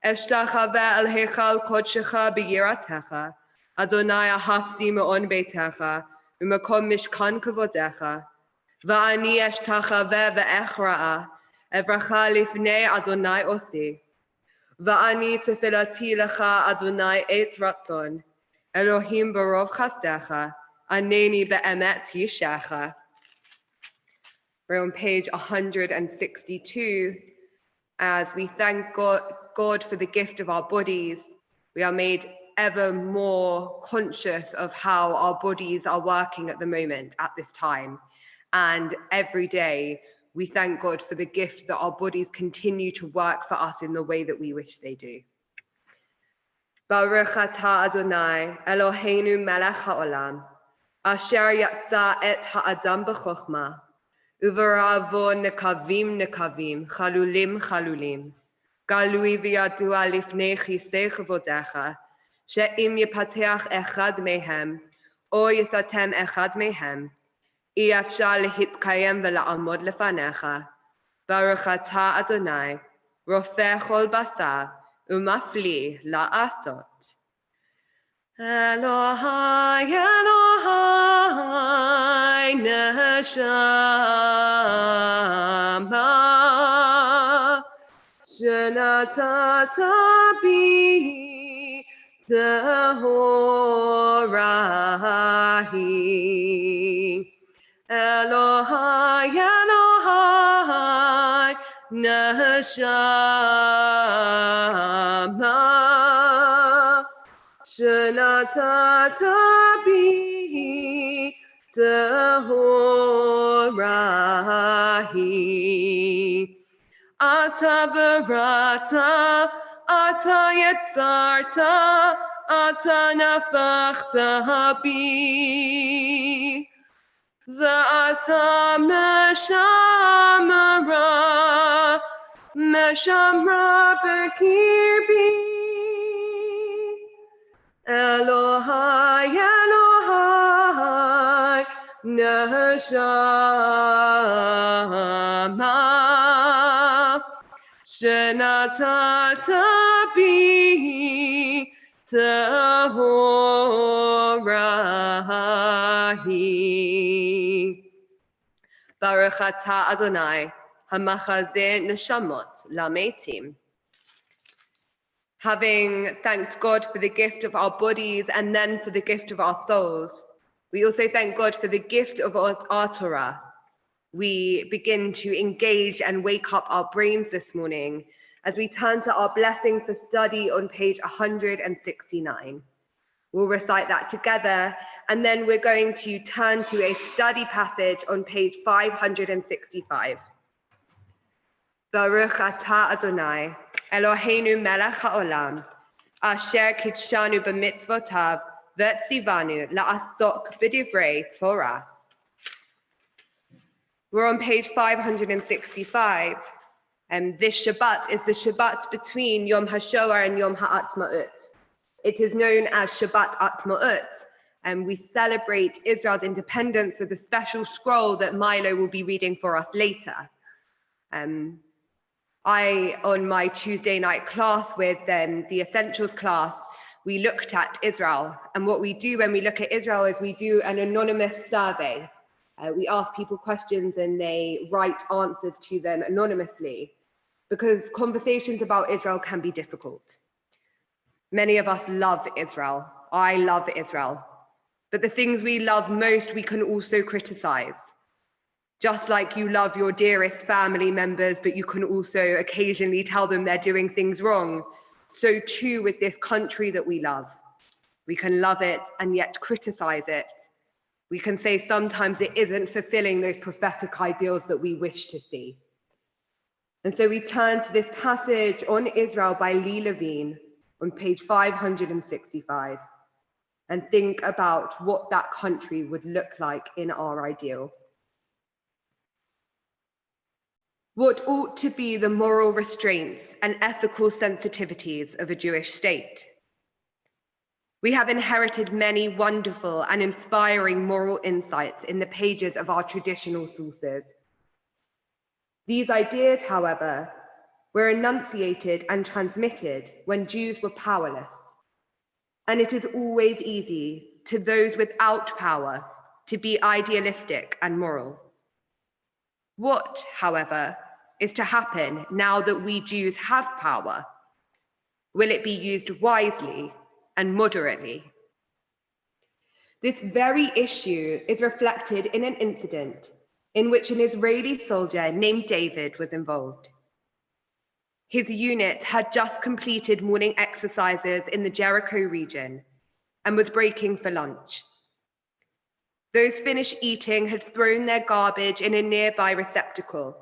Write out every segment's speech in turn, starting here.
אשתחווה אל היכל קודשך ביראתך, אדוני אהבתי מעון ביתך, ומקום משכן כבודך. ואני אשתחווה ואכרעה, אברכה לפני אדוני עושי. ואני תפילתי לך, אדוני, עת רצון, אלוהים ברוב חסדך, ענני באמת ישעך. We're on page 162. As we thank God for the gift of our bodies, we are made ever more conscious of how our bodies are working at the moment, at this time. And every day, we thank God for the gift that our bodies continue to work for us in the way that we wish they do. Baruch atah Adonai, Eloheinu melech haolam, asher yatsa et ha'adam b'chokhmah, uvera'avo nekavim nekavim, chalulim chalulim. Galui v'yadua lifnei chisei chavodecha, she'im yipateach echad mehem, o yisatem echad mehem, אי אפשר להתקיים ולעמוד לפניך. ברוך אתה אדוני, רופא כל בשר ומפליא לעשות. אלוהי, אלוהי, נשמה, שנתת בי טהורה היא. Elohai, Elohai, neshama, shenatata bi tahora hi. Ata barata, ata yetzarta, ata nafachta bi. V'ata meshamra b'kirbi. Elohai, Elohai, neshama, shenatata bi tahora hi. Baruch atah Adonai, hamachazeh neshamot lametim. Having thanked God for the gift of our bodies and then for the gift of our souls, we also thank God for the gift of our Torah. We begin to engage and wake up our brains this morning as we turn to our blessing for study on page 169. We'll recite that together, and then we're going to turn to a study passage on page 565. Baruch atah Adonai, Eloheinu melech haolam, asher kitshanu b'mitzvotav v'tzivanu la'asok b'divrei Torah. We're on page 565. This Shabbat is the Shabbat between Yom HaShoah and Yom HaAtzmaut. It is known as Shabbat Atzmaut, and we celebrate Israel's independence with a special scroll that Milo will be reading for us later. On my Tuesday night class with the Essentials class, we looked at Israel. And what we do when we look at Israel is we do an anonymous survey. We ask people questions and they write answers to them anonymously, because conversations about Israel can be difficult. Many of us love Israel. I love Israel. But the things we love most, we can also criticize. Just like you love your dearest family members, but you can also occasionally tell them they're doing things wrong, so too with this country that we love. We can love it and yet criticize it. We can say sometimes it isn't fulfilling those prophetic ideals that we wish to see. And so we turn to this passage on Israel by Lee Levine on page 565 and think about what that country would look like in our ideal. What ought to be the moral restraints and ethical sensitivities of a Jewish state? We have inherited many wonderful and inspiring moral insights in the pages of our traditional sources. These ideas, however, were enunciated and transmitted when Jews were powerless. And it is always easy to those without power to be idealistic and moral. What, however, is to happen now that we Jews have power? Will it be used wisely and moderately? This very issue is reflected in an incident in which an Israeli soldier named David was involved. His unit had just completed morning exercises in the Jericho region and was breaking for lunch. Those finished eating had thrown their garbage in a nearby receptacle,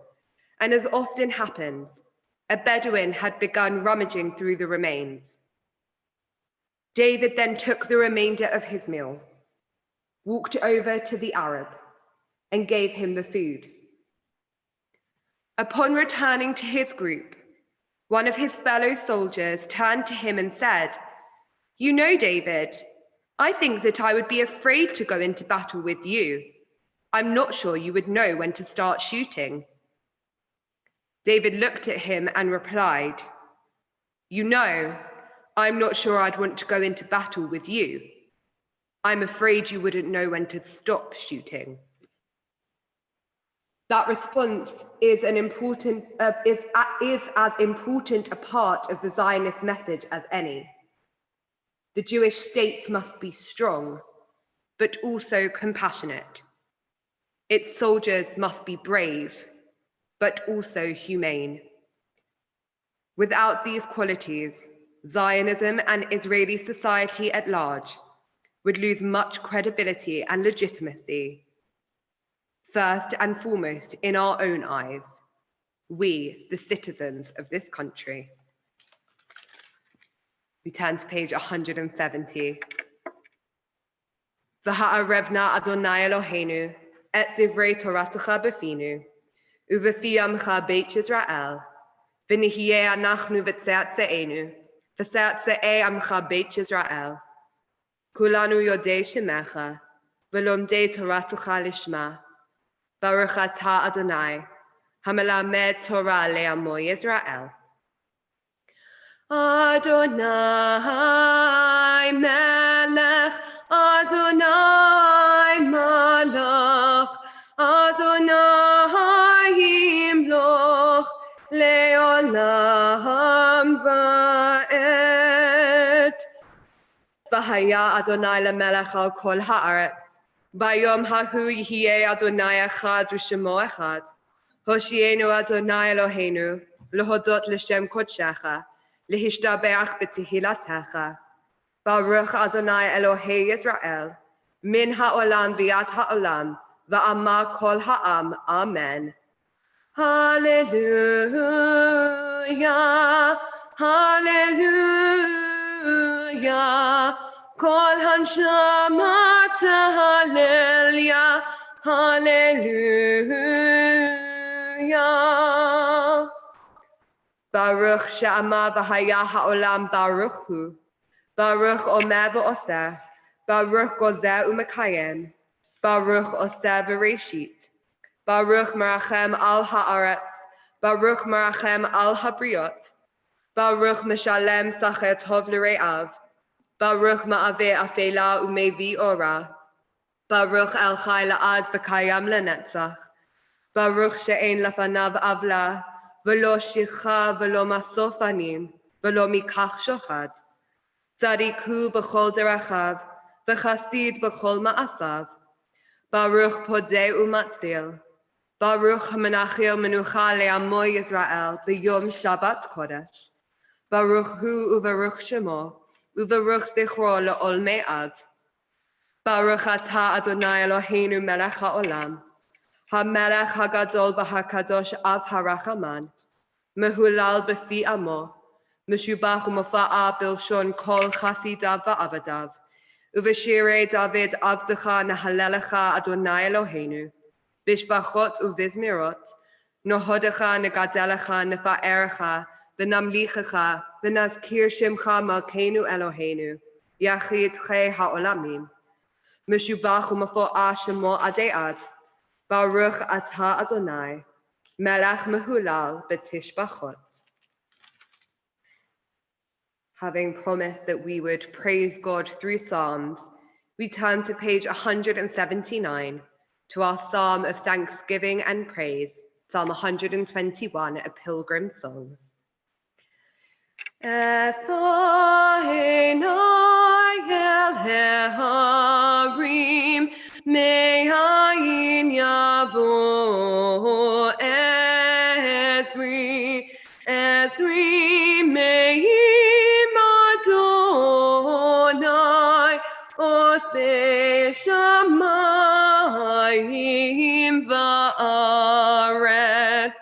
and as often happens, a Bedouin had begun rummaging through the remains. David then took the remainder of his meal, walked over to the Arab, and gave him the food. Upon returning to his group, one of his fellow soldiers turned to him and said, "You know, David, I think that I would be afraid to go into battle with you. I'm not sure you would know when to start shooting." David looked at him and replied, "You know, I'm not sure I'd want to go into battle with you. I'm afraid you wouldn't know when to stop shooting." That response is as important a part of the Zionist message as any. The Jewish state must be strong, but also compassionate. Its soldiers must be brave, but also humane. Without these qualities, Zionism and Israeli society at large would lose much credibility and legitimacy. First and foremost, in our own eyes, we, the citizens of this country. We turn to page 170. V'ha'arevna Adonai Eloheinu et divrei Toratacha b'finu, u'v'fi amcha beit Yisrael, v'nihyeh anachnu v'tze'atze'enu, v'tze'atze'e amcha beit Yisrael. Kulanu yodei shemecha, v'lomdei Toratacha lishma, Baruch atah Adonai, hamelamed Torah le'amo Yisrael. Adonai melech, Adonai malach, Adonai yimloch, le'olam va'ed. V'haya Adonai lemelech al kol ha'aretz, Bayom hahu yihyeh Adonai echad v'shemo echad. Hoshienu Adonai Eloheinu, lehodot l'shem kodshecha, lehishtabeach b'tehilatecha. Baruch Adonai Elohei Yisrael, min ha'olam v'yat ha'olam, v'amar kol ha'am. Amen. Hallelujah, hallelujah. Kol hanshama hallelujah, hallelujah. Baruch she'amar v'haya ha'olam baruch hu. Baruch omer v'oseh. Baruch gozeh u'mekayem. Baruch oseh v'reshit. Baruch merachem al ha'aretz. Baruch merachem al habriot. Baruch meshalem sacher tov l're'av. Baruch ma'aveh afela u'mevi ora. Baruch el chai la'ad v'kayam lenetzach. Baruch she'en lefanav avla, v'lo shicha v'lo masof anim, v'lo mikach shochad. Tzadik hu b'chol derachav, v'chasid b'chol ma'asav. Baruch podeh u'matzil. Baruch hamenachil menucha le'amo Yisrael b'yom Shabbat kodesh. Baruch hu u'baruch shemo, u'baruch zichro le'ol me'ad. Baruch atah Adonai Eloheinu melech ha'olam, ha'melech ha'gadol b'ha'kadosh av ha'rachaman, mehulal b'fi amo, meshubach u'mofa'a bilshon kol chasidav va'avadav, uv'shirei David avdecha nahalelecha Adonai Eloheinu, bishbachot u'vizmirot, nohodecha negadelecha nefa'erecha, v'namlichecha, v'nazkir shimcha malkeinu Eloheinu, yachid chei ha'olamim. Meshubach u'mafo'a shemo ade'ad, Baruch atah Adonai, melech mehulal b'tishbachot. Having promised that we would praise God through Psalms, we turn to page 179 to our Psalm of Thanksgiving and Praise, Psalm 121, a pilgrim song. Ezri meim Adonai oseh shamayim va'aretz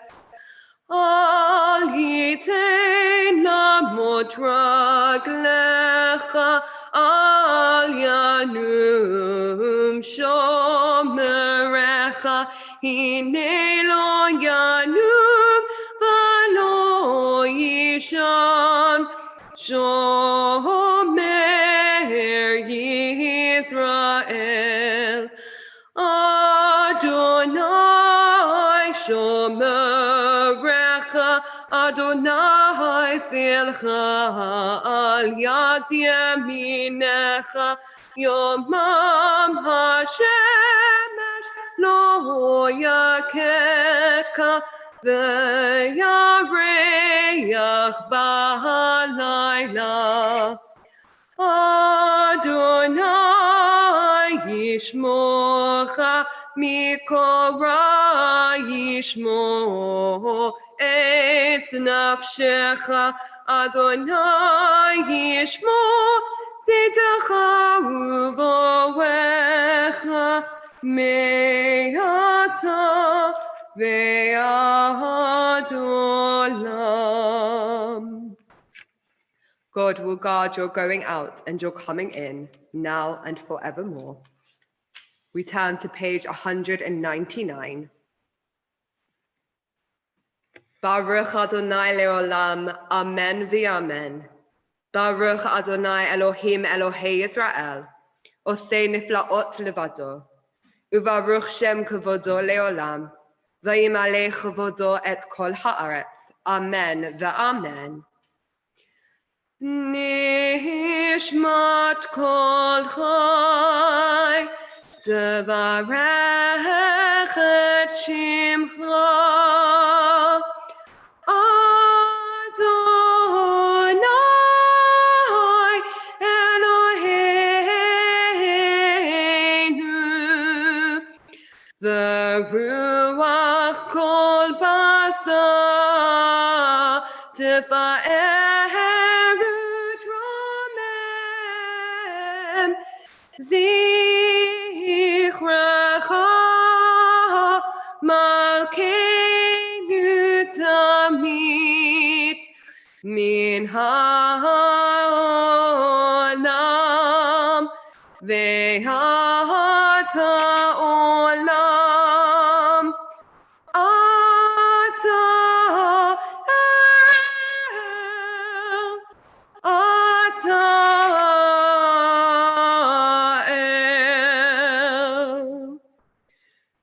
al yitein lamot raglecha al yanum shomerecha hine lo yanum Yishan Shomer Yisrael Adonai Shomerecha Adonai Silcha Al Yad Yaminecha Yomam HaShemesh Lo Yakeka V'yareach b'halayla Adonai yishmocha mikora yishmo et nafshecha Adonai yishmo tzedakah uvoecha me'ata God will guard your going out and your coming in, now and forevermore. We turn to page 199. Baruch Adonai le'olam, amen v'amen. Baruch Adonai Elohim Elohei Yisrael, osei niflaot levado, uvaruch shem kavodo le'olam. Vayimale chavodo et kol haaretz. Amen ve'amen. Nishmat kol chai tevarech et shimcha Adonai Eloheinu. The Ruach kol basa tefa'eru dromem zichrecha malkeinu tamid min ha'olam ve'at ha'olam ata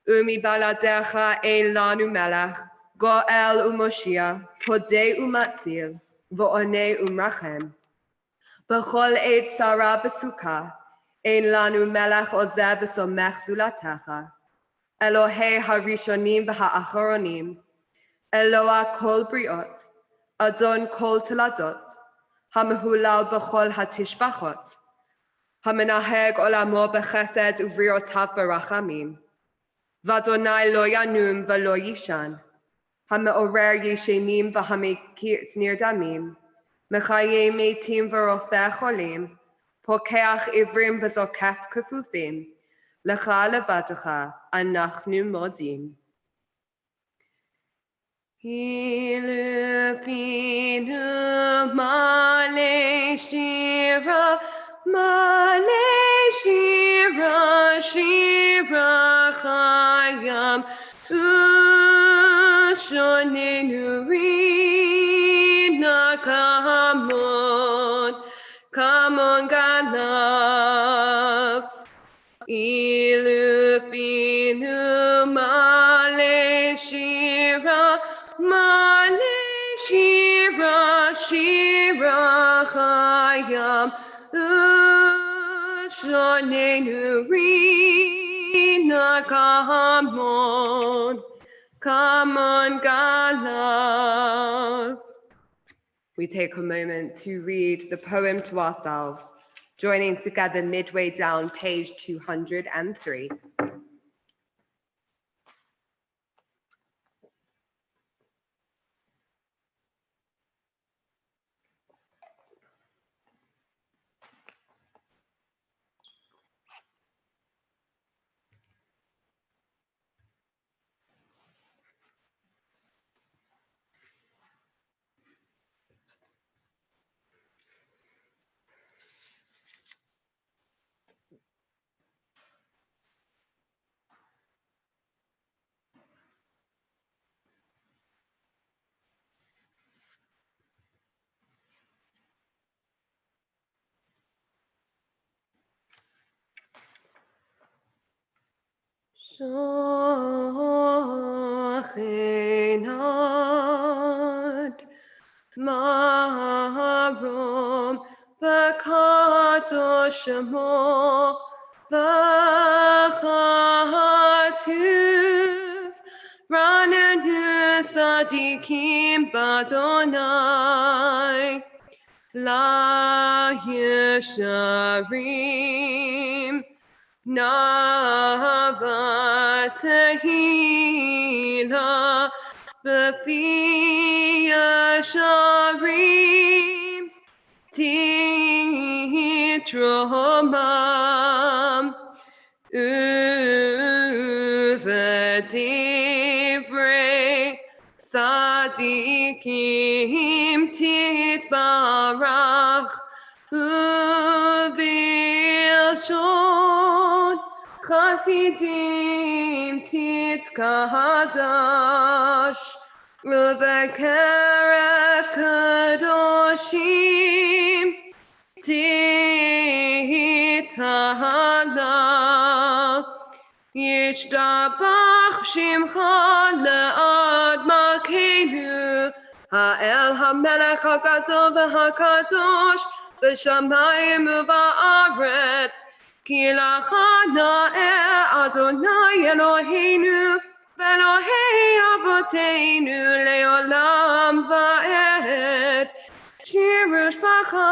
Umi baladecha ein lanu melech, goel u'moshia, podei u'matzil, v'onei u'mrachem. B'chol eid sara v'suka, ein lanu melech ozeh v'somech zulatecha. Elohei harishonim v'ha'acharonim, Eloah kol briot, Adon kol teladot, hamehulal b'chol hatishbachot, hamenaheg olamo b'chesed uvriotav b'rachamim. Vadonai lo yanum v'lo yishan, hame'orer yeshemim v'hamekitz nirdamim, mechayei meitim v'rofeh cholim, pokeach ivrim v'zokef kefufim, lecha levadecha anachnu modim. Hilufinu male shira, shira chayam, ushonenu rina kamon ganav. Ilufinu male shira, shira chayam. olam. Shonenu rina come on, Gala. We take a moment to read the poem to ourselves, joining together midway down page 203. Shochenad marom v'kadosh shemo v'chatuv ranenu tzadikim b'Adonai la yesharim Nava Tehila B'fi Yasharim Titromam Uvedivrei Tzadikim Titbarach Uvilshon Chasidim Titkadash Uvekerev Kadoshim Tithalal Yishtabach Shimcha Le'ad Malkeinu Ha'el HaMelech HaGadol VeHaKadosh B'Shamayim U'Ba'aretz Ki Lachana Adonai Eloheinu V'Elohei Avoteinu Le'olam Va'ed Shiru Shvacha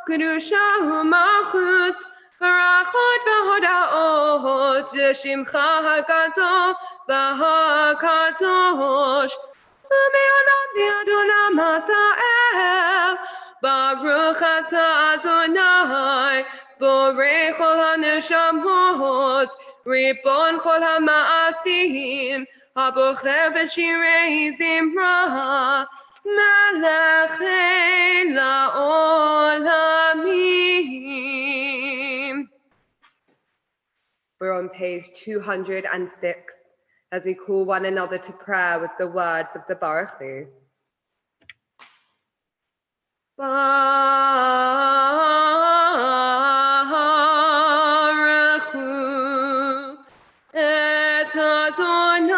Kedusha U'Malchut Barachot V'Hodaot Shimcha HaGadol VeHaKadosh U'Me'olam V'Adolam HaTa'el Baruch Ata Adonai Borei Chol HaNeshamot Ribon Chol HaMa'asim Habocher B'Shirei Zimra Melech La'olamim. We're on page 206 as we call one another to prayer with the words of the Baruch Hu. Baruch Hu et Adonai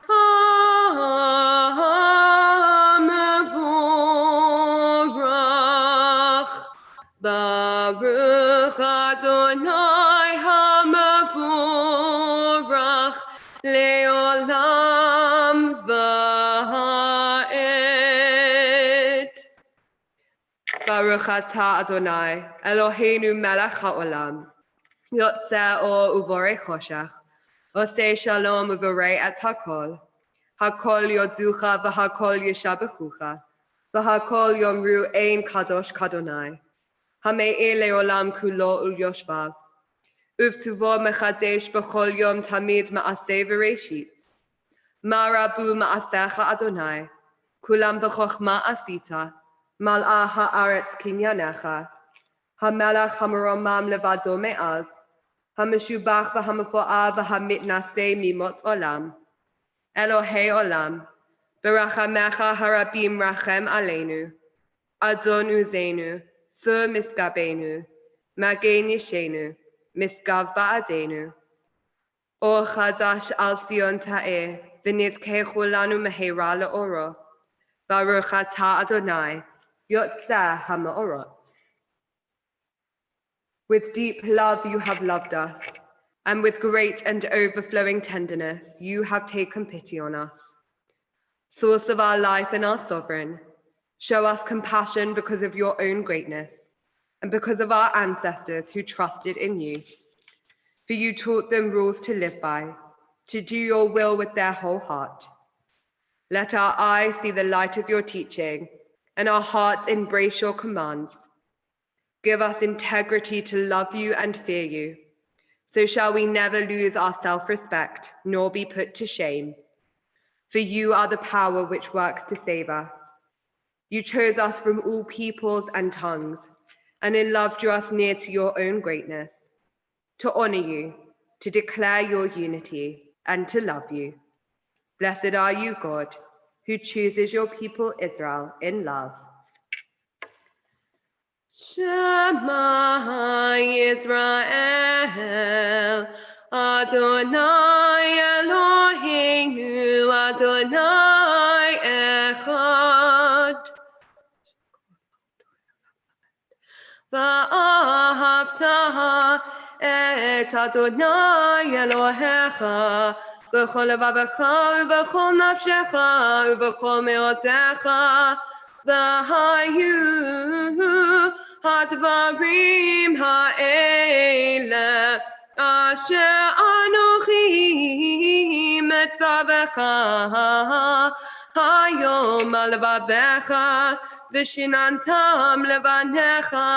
HaMevorach Baruch Adonai HaMevorach Le'olam Va'ed. Baruch Ata Adonai, Eloheinu melech ha'olam, yotzeh or uvorei choshech, osei shalom uvorei et hakol, hakol yoducha v'hakol yeshabechucha, v'hakol yomru ein kadosh kadonai, hame'e le'olam kulo ul yoshvav, uvtuvo mechadesh b'chol yom tamid ma'aseh v'reishit, marabu ma'asecha Adonai, kulam b'chochma asita, Mal'a ha'aretz kinyanecha, ha'melech ha'maromam levado me'az, ha'meshubach v'ha'mefo'ah v'ha'mitnaseh mimot olam. Elohei olam, b'rachamecha harabim rachem aleinu, Adon uzenu, sur misgabenu, magen yishenu, misgav ba'adenu. Or chadash al Sion ta'eh, v'nitzkechu lanu meheira le'oro. Baruch atah Adonai, Yotzeh Hama'orot. With deep love you have loved us, and with great and overflowing tenderness you have taken pity on us. Source of our life and our sovereign, show us compassion because of your own greatness, and because of our ancestors who trusted in you. For you taught them rules to live by, to do your will with their whole heart. Let our eyes see the light of your teaching, and our hearts embrace your commands. Give us integrity to love you and fear you. So shall we never lose our self-respect, nor be put to shame. For you are the power which works to save us. You chose us from all peoples and tongues, and in love drew us near to your own greatness, to honor you, to declare your unity, and to love you. Blessed are you, God, who chooses your people Israel in love. Shema Yisrael, Adonai Eloheinu, Adonai Echad. Va'ahavta et Adonai Elohecha, b'chol levavecha u'b'chol nafshecha u'b'chol me'otecha, v'hayu hadvarim ha'ele asher anochi metzavecha hayom al levavecha v'shinantam levanecha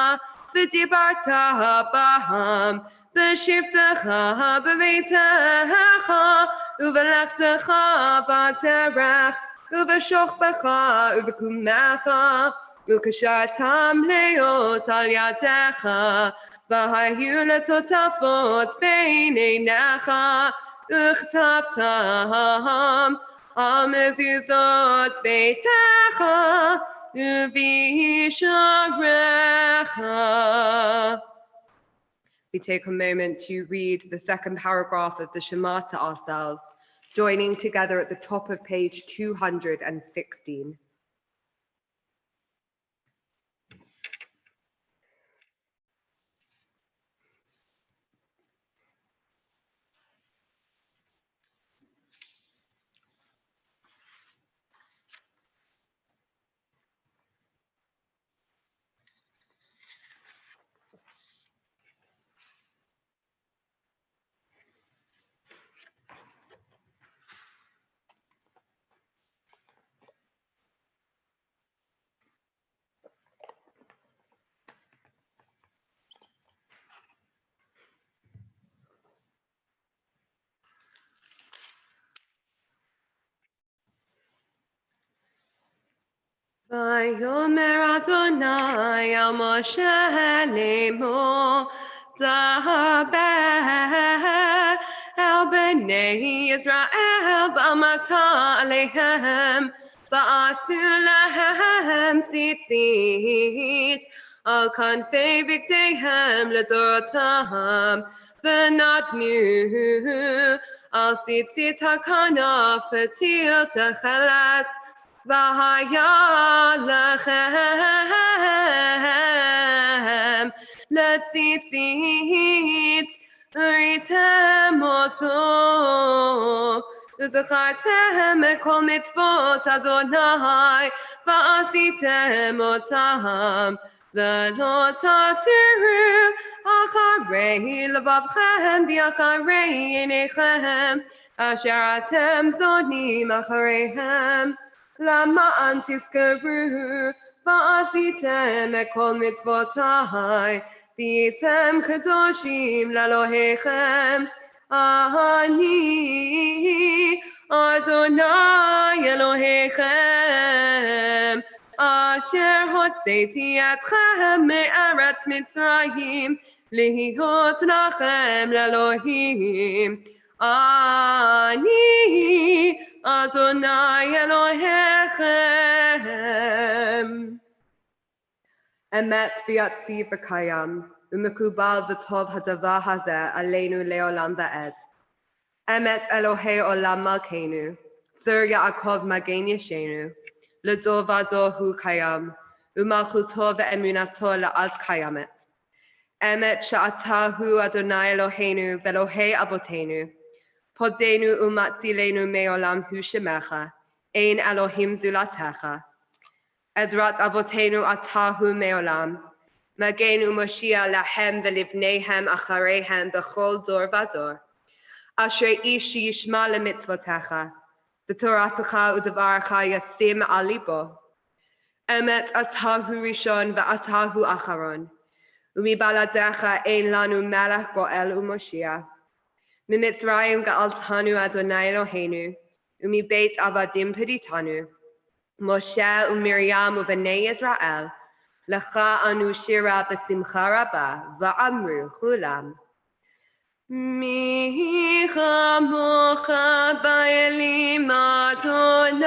v'dibarta b'ham v'shivtecha b'veitecha u'v'lechtecha b'derech u'v'shochbecha u'v'kumecha u'kashartam leot al yadecha v'hayu letotafot b'neinecha u'chtavtam al mezuzot beitecha u'visharecha. We take a moment to read the second paragraph of the Shema to ourselves, joining together at the top of page 216. Vayomer Adonai el Moshe lemo daber el bnei Yisrael b'amata alehem va'asu lahem tzitzit al kanfei bigdeihem ledorotam v'natnu al tzitzit hakanaf patil techelet V'haya lachem letzitzit uritem oto וזכרתם כל מצוות אדוני ועשיתם אותם ולא תתירו אחרי לבבכם ואחרי עיניכם אשר אתם זונים אחריהם למען תזכרו ועשיתם את כל מצוותיי והייתם קדושים לאלוהיכם אני אדוני אלוהיכם אשר הוצאתי אתכם מארץ מצרים להיות לכם לאלוהים אני אדוני אלוהיכם. אמת ויציב וקיים, ומקובל וטוב הדבר הזה עלינו לעולם ועד. אמת אלוהי עולם מלכנו, צור יעקב מגן ישנו, לדור ודור הוא קיים, ומלכותו ואמונתו לעד קיימת. אמת שאתה הוא אדוני אלוהינו ואלוהי אבותינו, פודנו ומצילנו מעולם הוא שמך, אין אלוהים זולתך. עזרת אבותינו אתה הוא מעולם, מגן ומושיע להם ולבניהם אחריהם בכל דור ודור. אשר איש ישמע למצוותיך, ותורתך ודברך ישים על ליבו. אמת אתה הוא ראשון ואתה הוא אחרון, ומבלעדיך אין לנו מלך גואל ומושיע. ממצרים גאלתנו אדוני אלוהינו, ומבית עבדים פדיתנו. משה ומרים ובני ישראל, לך אנו שירה בשמחה רבה, ואמרו כולם. מי כמוך באלים אדוני,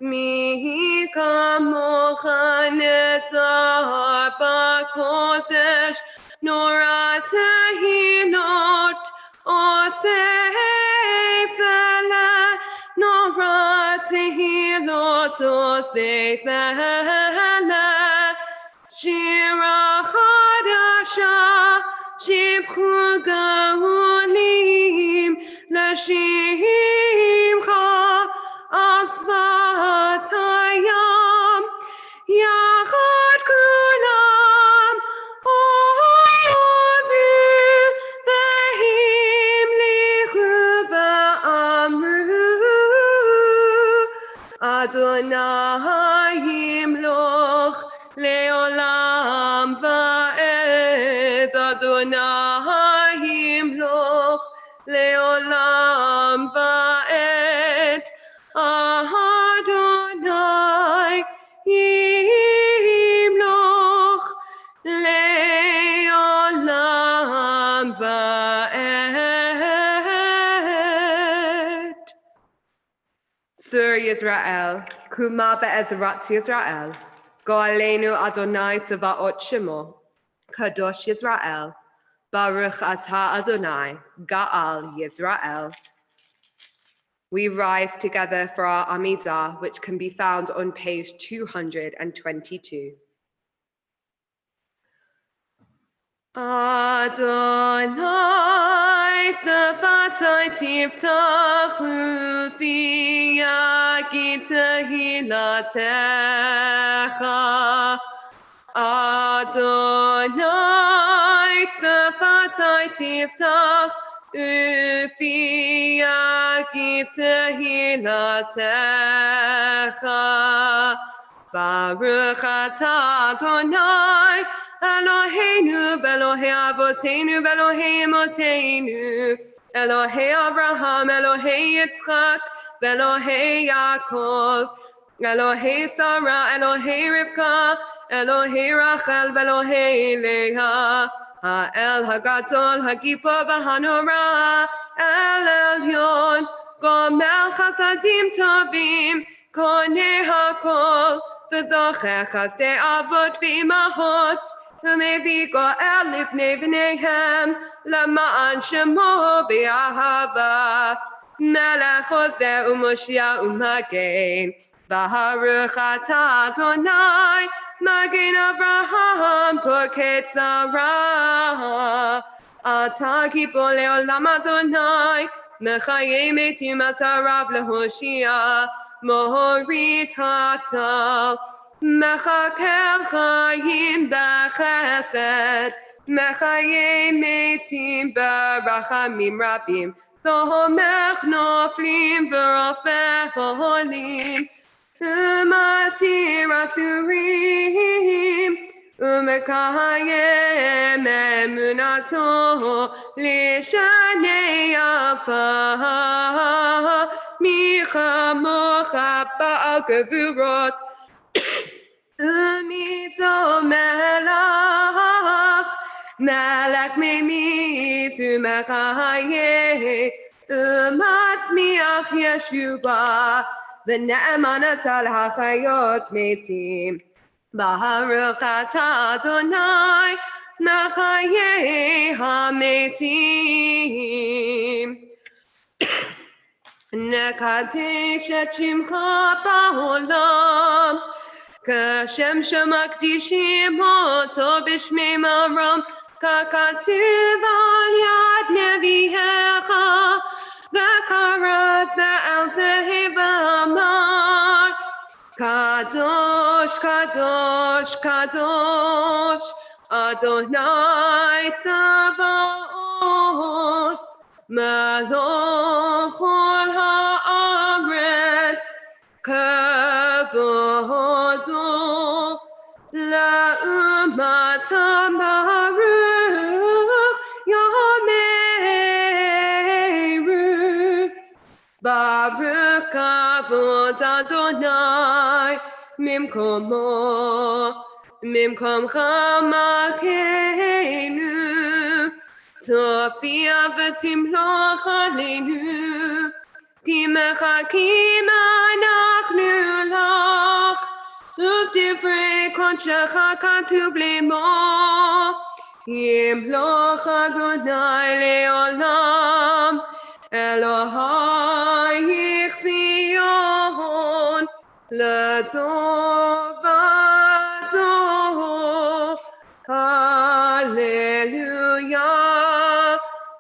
מי כמוך נצר בקודש, נורא תהילות עושה פלא, נורא תהילות עושה פלא, שירה חדשה שיבחו גאולים לשמחה על שפת הים, יחד כולם עודו והמליכו ואמרו, אדוני ימלוך לעולם ועד, אדוני ימלוך לעולם ועד, אדוני ימלוך לעולם ועד. צור ישראל, קומה בעזרת ישראל, גואלנו אדוני צבאות שמו, קדוש ישראל, ברוך אתה Adonai, Ga'al Yisrael. We rise together for our Amidah, which can be found on page 222. Adonai Safatai Tiftachu Fi Yagi Tehilatecha, Adonai Safatai Tiftach Ufi Yagi Tehilatecha, Baruch atah Adonai Eloheinu Belohei Avotenu Belohei Emotenu, Elohei Abraham Elohei Yitzchak Belohei Yaakov, Elohei Sarah Elohei Rivka Elohei Rachel Elohei Leah, Ha'el Hagadol Hagipo V'Hanora, El Elyon Gomel Chasadim Tovim, Konei HaKol, V'zocheh Chasdei Avot V'imahot, V'mevi Go'el Livnei V'neihem, Lama'an Shemo B'Ahava, Melech Hozeh U'Moshia U'Magen, Baruch atah Adonai, Magen Avraham, Poked Sarah, Atah Gibor Le'olam Adonai, Mechayei Metim Atah Rav Lehoshia, Mohori Tatal, Mechakel Chayim B'Chesed, Mechayei Metim B'Rachamim Rabim, Tomech Noflim V'Rofeh Cholim, Umatir Asurim, Umekayem Emunato Lishanei Afa, Micha Mocha Ba'al Gevurot, Umito Melach, Malak Memit Umekaye, Umatzmiach Yeshua, V'ne'emanat al hachayot metim, Baruch atah Adonai, Mechayei hametim. נקדש את שמך בעולם, כשם שמקדישים אותו בשמי מרום, ככתוב על יד נביאך, וקראת על זה ואמר, קדוש, קדוש, קדוש, אדוני צבאות, מלוך כל הארץ, כבודו לאומת ברוך יאמרו, ברוך כבוד אדוני ממקומך מלכנו, תופיע ותמלוך עלינו, כי מחכים אנחנו לך, ובדברי קודשך כתוב לאמור, ימלוך אדוני לעולם, אלוהי ציון, לדור ודור, הללויה,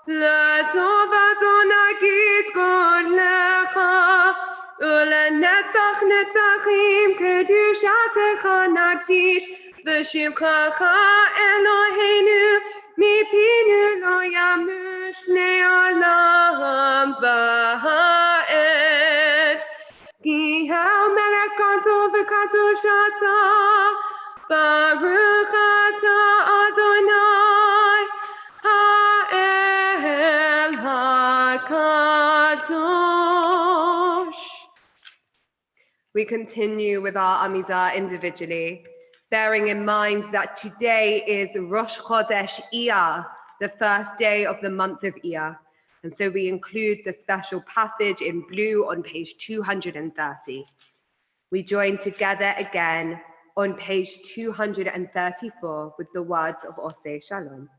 לדור ודור נגיד גודלך, ולנצח נצחים קדושתך נקדיש, ושבחך אלוהינו מפינו לא ימוש לעולם ועד. כי המלך גדול וקדוש אתה, ברוך אתה אדוני, האל הקדוש. We continue with our Amidah individually, bearing in mind that today is Rosh Chodesh Iyar, the first day of the month of Iyar. And so we include the special passage in blue on page 230. We join together again on page 234 with the words of Oseh Shalom.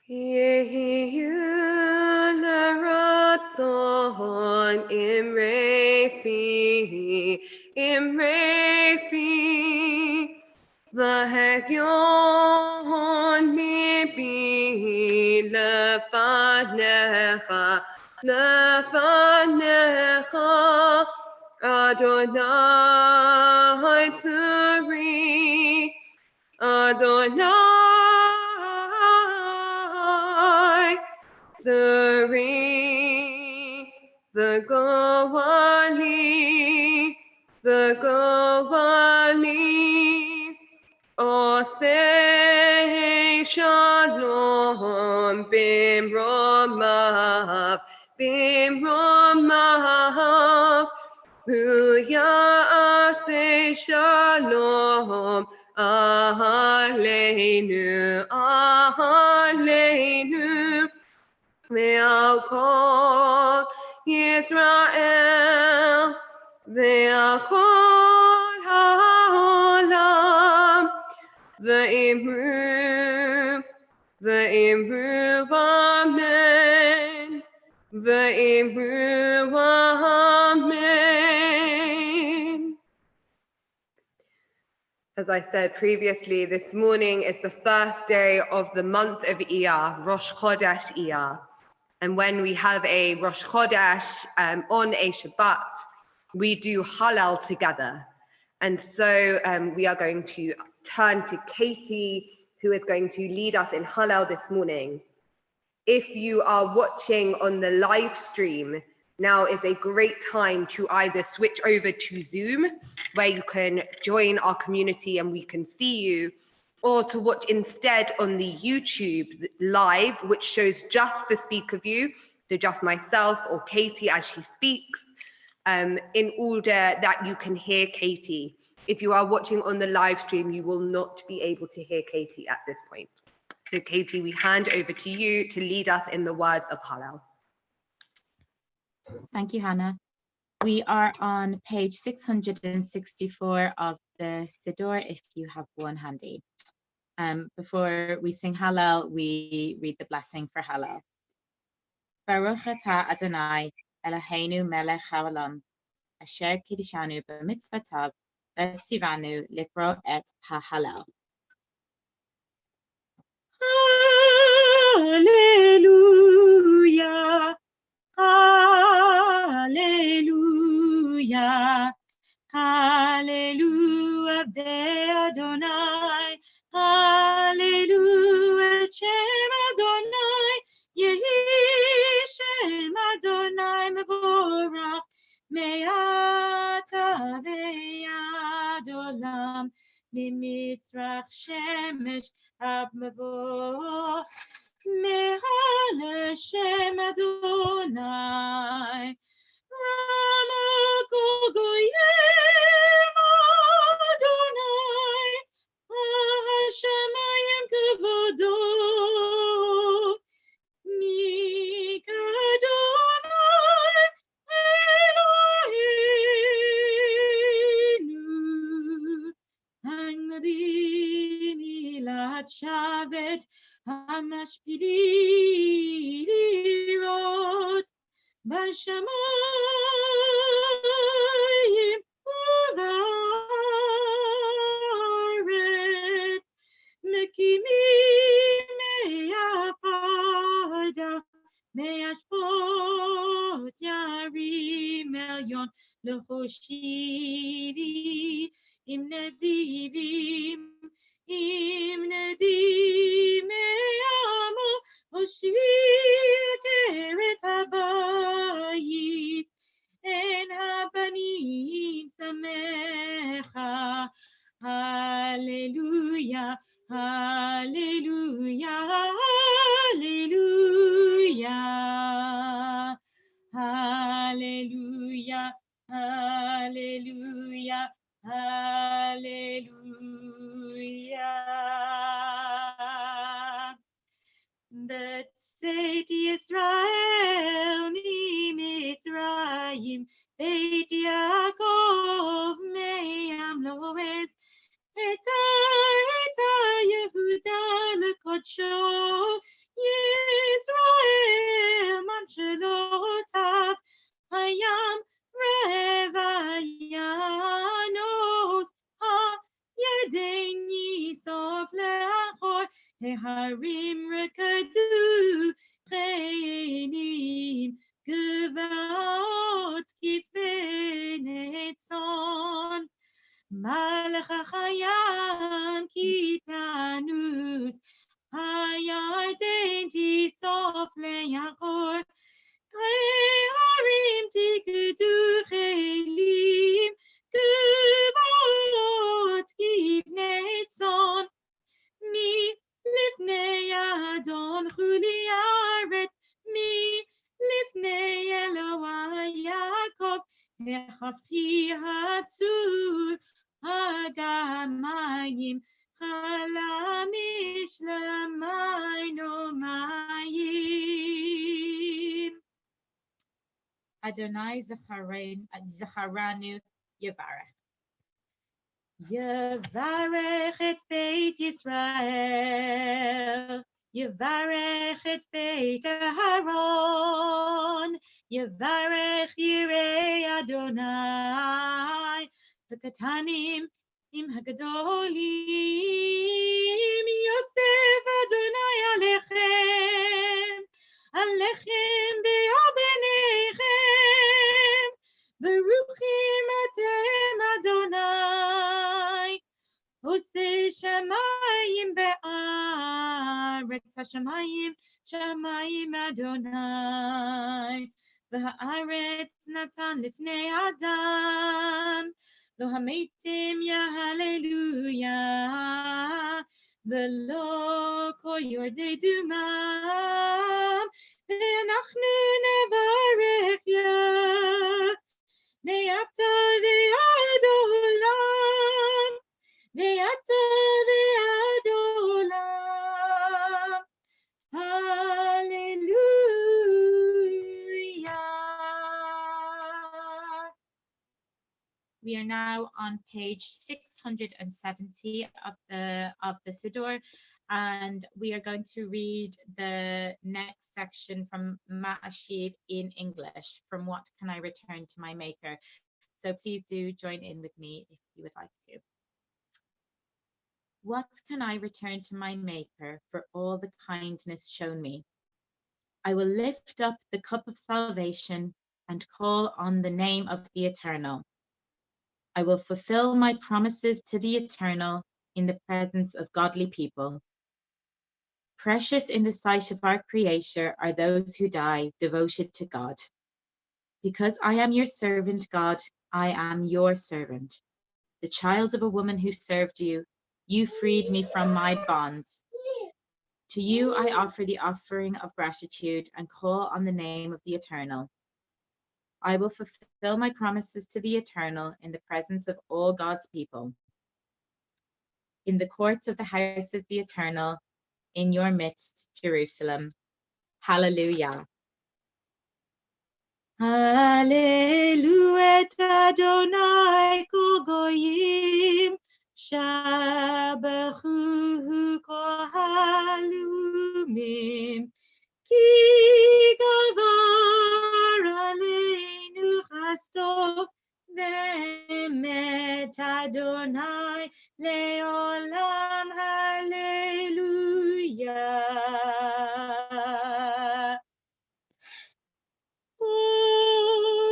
Yehiyu l'ratzon imrefi, v'hegyon libi lefanecha, Adonai tzuri, Adonai Tzuri, the Goali, shalom bimromav, bimromav. Hu ya'aseh shalom aleinu, aleinu. Ve'al kol Yisrael, ve'al kol ha'olam, ve'imru, ve'imru amen, ve'imru amen. As I said previously, this morning is the first day of the month of Iyar, Rosh Chodesh Iyar. And when we have a Rosh Chodesh on a Shabbat, we do Hallel together. And so we are going to turn to Katie, who is going to lead us in Hallel this morning. If you are watching on the live stream, now is a great time to either switch over to Zoom, where you can join our community and we can see you, or to watch instead on the YouTube live, which shows just the speaker view, so just myself or Katie as she speaks, in order that you can hear Katie. If you are watching on the live stream, you will not be able to hear Katie at this point. So Katie, we hand over to you to lead us in the words of Hallel. Thank you, Hannah. We are on page 664 of the Siddur, if you have one handy. Before we sing Hallel, we read the blessing for Hallel. Baruch atah Adonai, Eloheinu melech haolam, asher kiddushanu b'mitzvotav, v'tzivanu likro et ha'Hallel. Hallelujah. Hallelujah, hallelujah, Abdei Adonai, hallelujah, Shem Adonai, Yehi Shem Adonai, Mevorach, Me'ata ve'ad olam, Mimitzrach Shemesh ab Mevorach, Me'al Shem Adonai, Rama Gogoyim Adonai, Hashemayim Kevodo, Mik Adonai Eloheinu, Hangmadi Milat Shavet, Hamashpilirot, Bashamayim uvaret, Mekimim me'afarda, me'ashpot yarim elyon, lechoshiri, im nedim me'amo, Oshir keret habayit, en habanim samecha. Hallelujah, hallelujah, hallelujah, hallelujah, hallelujah, hallelujah. B'tzeit Yisrael miMitzrayim, Beit Yaakov me'am lo'ez, Eta Yehuda lekodsho, Yisrael mamshelotav, Hayam revayanos, Yadeni sof leachor, Harim rekadu, Chelim gevot kifenetzon, Malach HaChayam kitanus, Hayarden tisof leachor, Harim tikudu chelim, Gevot kifnetzon, Mi lifnei Adon Chuli Aret Mi Lifnei Eloi Yaakov Hechafti Hatzur Hagamayim Halamish Lamayno Mayim. Adonai Zacharanu Yevarech. Yevarech et Beit Yisrael. Yevarech et Beit Aharon. Yevarech Yirei Adonai. V'katanim im hagadolim. Yosef Adonai alechem. Alechem be'abenechem. Beruchim atem Adonai. Oseh shamayim be'aretz. Hashamayim shamayim Adonai. V'haaretz natan lifnei Adam. Lo hametim ya hallelujah. V'lo kol yordei dumam. Ve'anachnu nevarech ya. Ve'ata ve'ad olam. Ve'ata ve'ad olam. Hallelujah. We are now on page 670 of the Siddur, and we are going to read the next section from Ma'ashiv in English, from What Can I Return to My Maker? So please do join in with me if you would like to. What can I return to my Maker for all the kindness shown me? I will lift up the cup of salvation and call on the name of the Eternal. I will fulfill my promises to the Eternal in the presence of godly people. Precious in the sight of our Creator are those who die devoted to God. Because I am your servant, God, I am your servant. The child of a woman who served you, you freed me from my bonds. To you I offer the offering of gratitude and call on the name of the Eternal. I will fulfill my promises to the Eternal in the presence of all God's people. In the courts of the house of the Eternal, in your midst, Jerusalem. Hallelujah. Hallelujah, Adonai kol goyim, shabachuhu kol halumim, ki gavar aleinu chasto, ve'emet Adonai leolam. Hallelujah.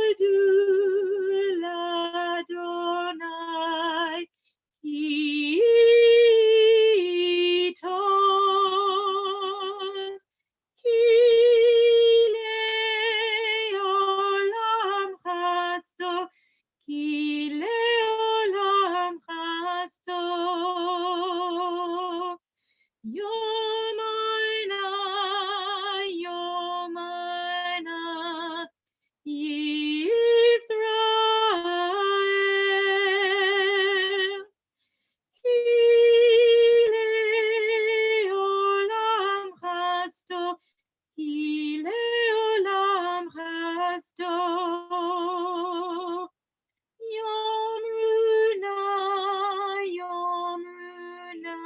Odul Adonai kitos, ki leolam chasto, ki leolam chasto. Yomaina, Yomaina, Yisrael, ki leolam chasto, ki leolam chasto. Yomruna, Yomruna,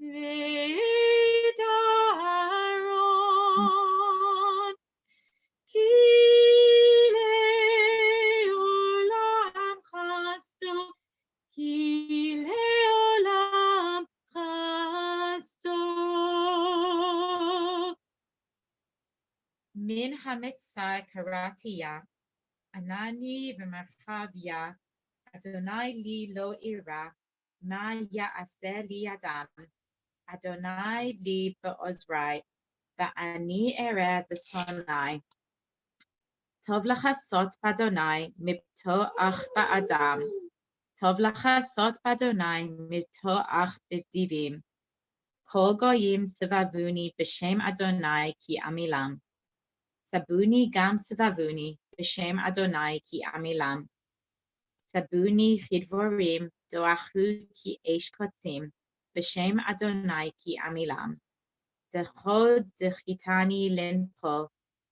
Veit Aaron, ki leolam chasto, ki leolam chasto. Min hamitza karatiya, anani v'marchavya, Adonai li lo ira, ma ya'aseh li adam. Adonai li be'ozrai, va'ani ereh b'sonai. Tov lachasot b'Adonai mibtoach ba'adam. Tov lachasot b'Adonai mibtoach b'divim. Kol goyim sevavuni b'shem Adonai ki amilam. Sabuni gam sevavuni b'shem Adonai ki amilam. Sabuni chidvorim doachu ki eish kotzim b'shem Adonai ki amilam. Dechod dechitani linpo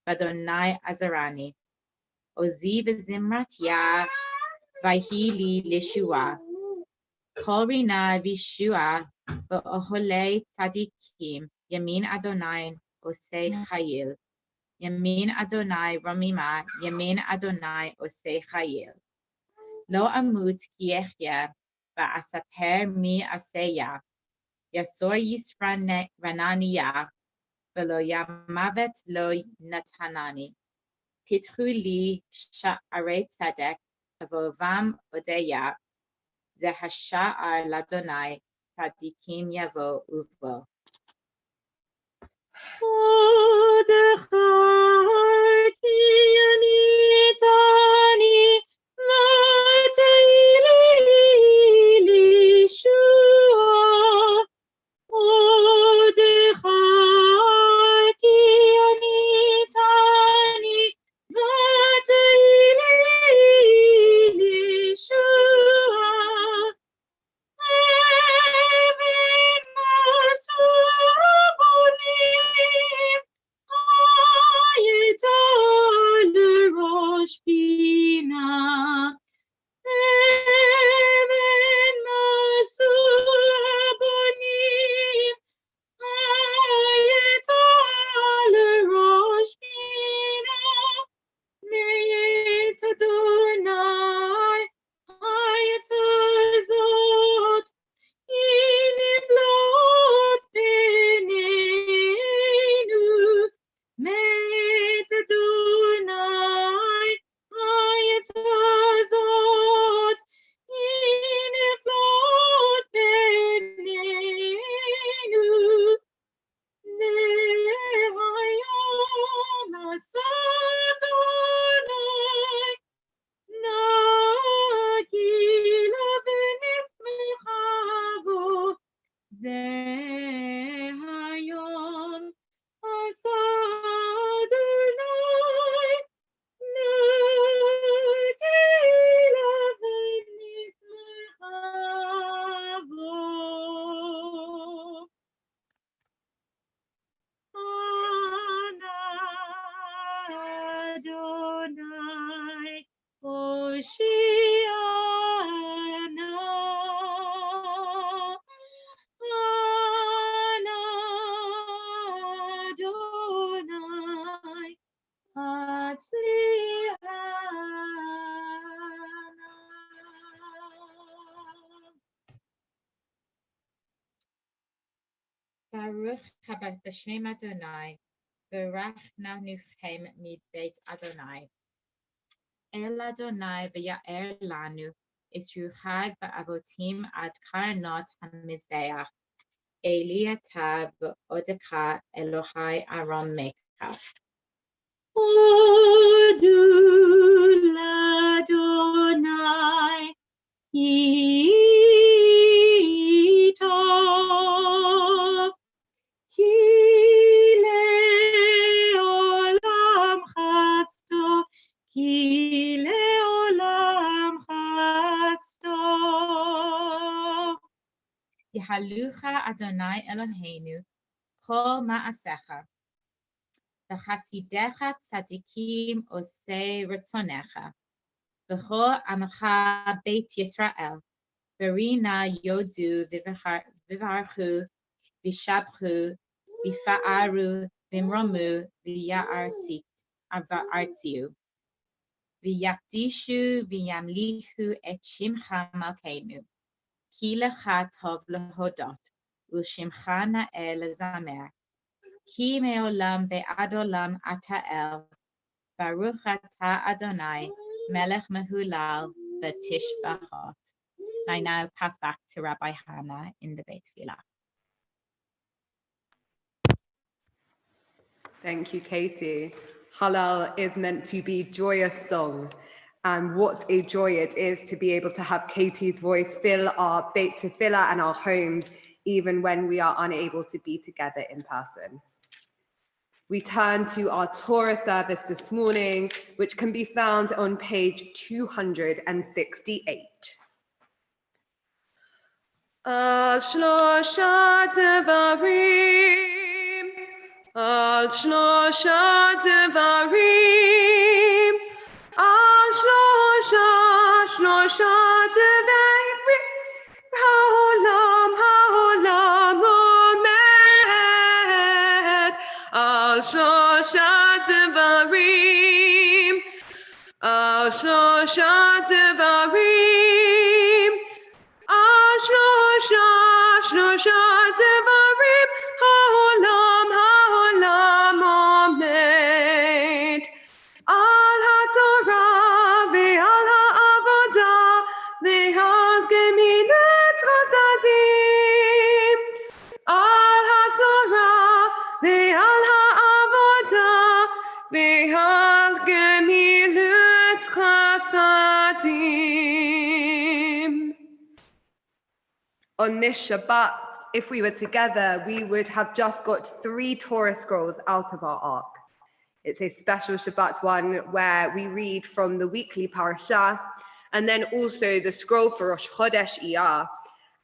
b'Adonai azarani. Ozi b'zimrat ya vayhi li lishua. Kol rina vishua v'oholei tzadikim yamin Adonai osei chayil. Yamin Adonai romima yamin Adonai osei chayil. Lo amut ki echya va'asaper mi aseya. Yasor yisrananiya v'lo yamavet lo natanani. Pitchu li sha'arei tzedek avovam odeya. Zehasha'ar ladonai tzadikim yavo uvo. Mordechai ki anitani latayili lishua. Mordechai ki anitani latayili lishua. Emin masubunim hayeta l'rosh bina. Emin masubunim hayeta l'rosh bina. Meyet Adonai hayeta zot. Iniflot b'neinu, met Adonai hayat hazot. Iniflot b'neinu, lehayom asat Adonai. Nagila v'nismechavo. Zehayom asa Adonai. Nagila v'nismechavo. Ana Adonai Hoshiana. Ana Adonai Hatzliana. Baruch haba b'shem Adonai, Barach nahnuchem midbeit Adonai. El Adonai v'ya'er lanu, Isru chag ba'avotim ad karnot hamizbeach. Eliata v'odeka Elohai aram meka. Odu l'Adonai Kitov. Ki le'olam chasto, ki le'olam chasto. Yehalucha Adonai Eloheinu, kol ma'asecha. V'chasidecha tzadikim osei retzonecha. V'chol amecha Beit Yisrael. V'rina yodu v'varchu v'shabchu v'fa'aru v'imromu v'ya'artziu. V'yakdishu v'yamlichu et shimcha malkeinu. Ki lecha tov lehodot, u'shimcha na'eh lezamer. Ki me'olam ve'ad olam ata el. Baruch ata Adonai, melech mehulal v'tishbachot. I now pass back to Rabbi Hannah in the Beit Tefillah. Thank you, Katie. Hallel is meant to be joyous song. And what a joy it is to be able to have Katie's voice fill our Beit Tefillah and our homes even when we are unable to be together in person. We turn to our Torah service this morning, which can be found on page 268. Al shlosha devarim, al shlosha devarim, al shlosha devarim, haolam omed, al shlosha devarim, al shlosha devarim, al shlosha devarim, haolam omed, al haTorah ve'al ha'avodah ve'al gemilut chasadim, al haTorah ve'al ha'avodah ve'al gemilut chasadim. On this Shabbat, if we were together, we would have just got 3 Torah scrolls out of our ark. It's a special Shabbat one where we read from the weekly parasha, and then also the scroll for Rosh Chodesh Iyar,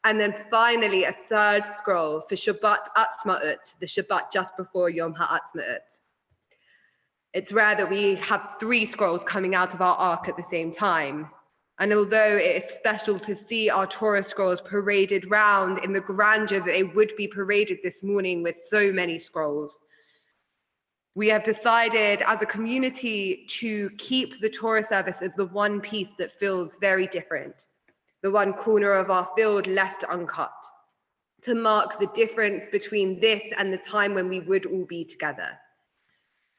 and then finally a 3rd scroll for Shabbat Atzmaut, the Shabbat just before Yom HaAtzmaut. It's rare that we have 3 scrolls coming out of our ark at the same time. And although it is special to see our Torah scrolls paraded round in the grandeur that they would be paraded this morning with so many scrolls, we have decided as a community to keep the Torah service as the one piece that feels very different, the one corner of our field left uncut, to mark the difference between this and the time when we would all be together.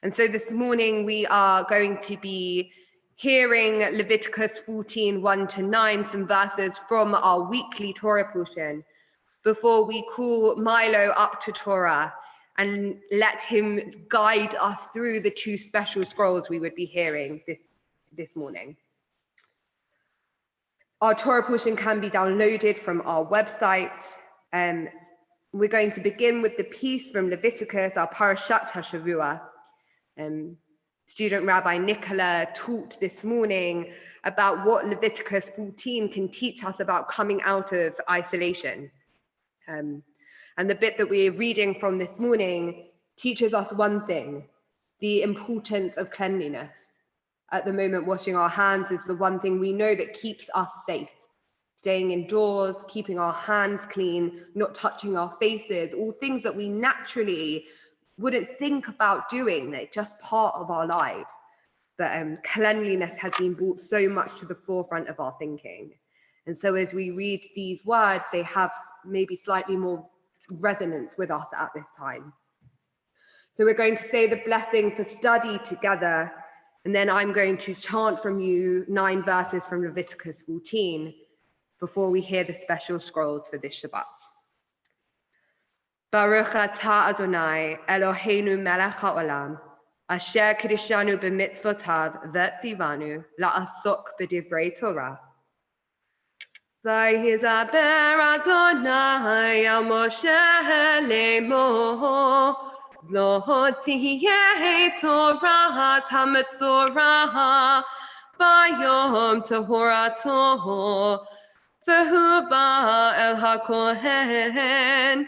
And so this morning we are going to be hearing Leviticus 14, 1-9, some verses from our weekly Torah portion, before we call Milo up to Torah and let him guide us through the 2 special scrolls we would be hearing this morning. Our Torah portion can be downloaded from our website. We're going to begin with the piece from Leviticus, our Parashat HaShavua. Student Rabbi Nicola taught this morning about what Leviticus 14 can teach us about coming out of isolation. And the bit that we're reading from this morning teaches us one thing: the importance of cleanliness. At the moment, washing our hands is the one thing we know that keeps us safe. Staying indoors, keeping our hands clean, not touching our faces, all things that we naturally wouldn't think about doing. They're just part of our lives. But cleanliness has been brought so much to the forefront of our thinking. And so as we read these words, they have maybe slightly more resonance with us at this time. So we're going to say the blessing for study together, and then I'm going to chant from you 9 verses from Leviticus 14 before we hear the special scrolls for this Shabbat. Baruch atah Adonai, Eloheinu melech haolam, asher kiddushanu b'mitzvotav v'tzivanu la'asok b'divrei Torah. Vayidaber Adonai el Moshe lemor, lo tihyeh Torah ha'metzorah, vayom tehorato, v'hu ba el hakohen,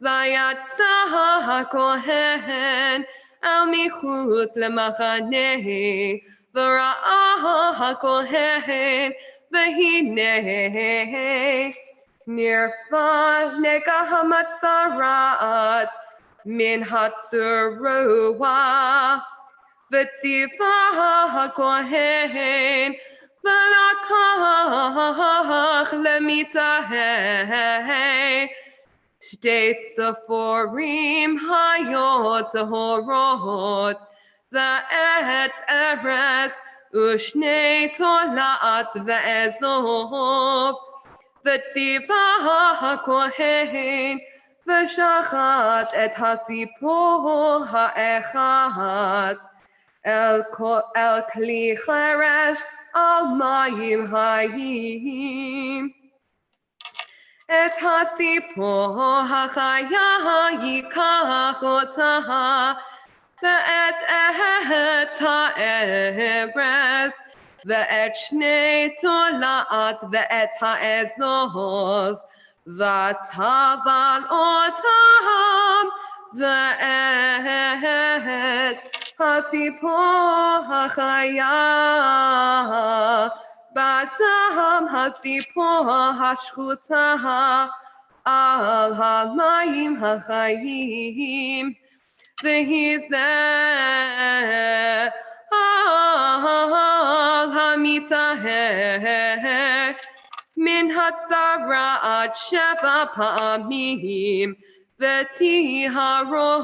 vayatza hakohen el michutz lemachaneh, v'ra'ah hakohen, v'hineh nirfa nega hamatzarat min hatzurua, v'tziva hakohen v'lakach lemitaheh shtei tzaforim hayot tahorot v'etz eretz Ushnei tolat ve'ezov, v'tziva hakohen, v'shachat et hasipor ha'echat, el kli cheresh al mayim hayim. את הסיפור החיה ייקח אותה, ואת הארץ, ואת שני תולעת ואת האזור, ותבל אותם, ואת הסיפור החיה, בדם הסיפור השחוטה, על המים החיים, והיא זה על המטהר, מן הצרה עד 7 פעמים, וטיהרו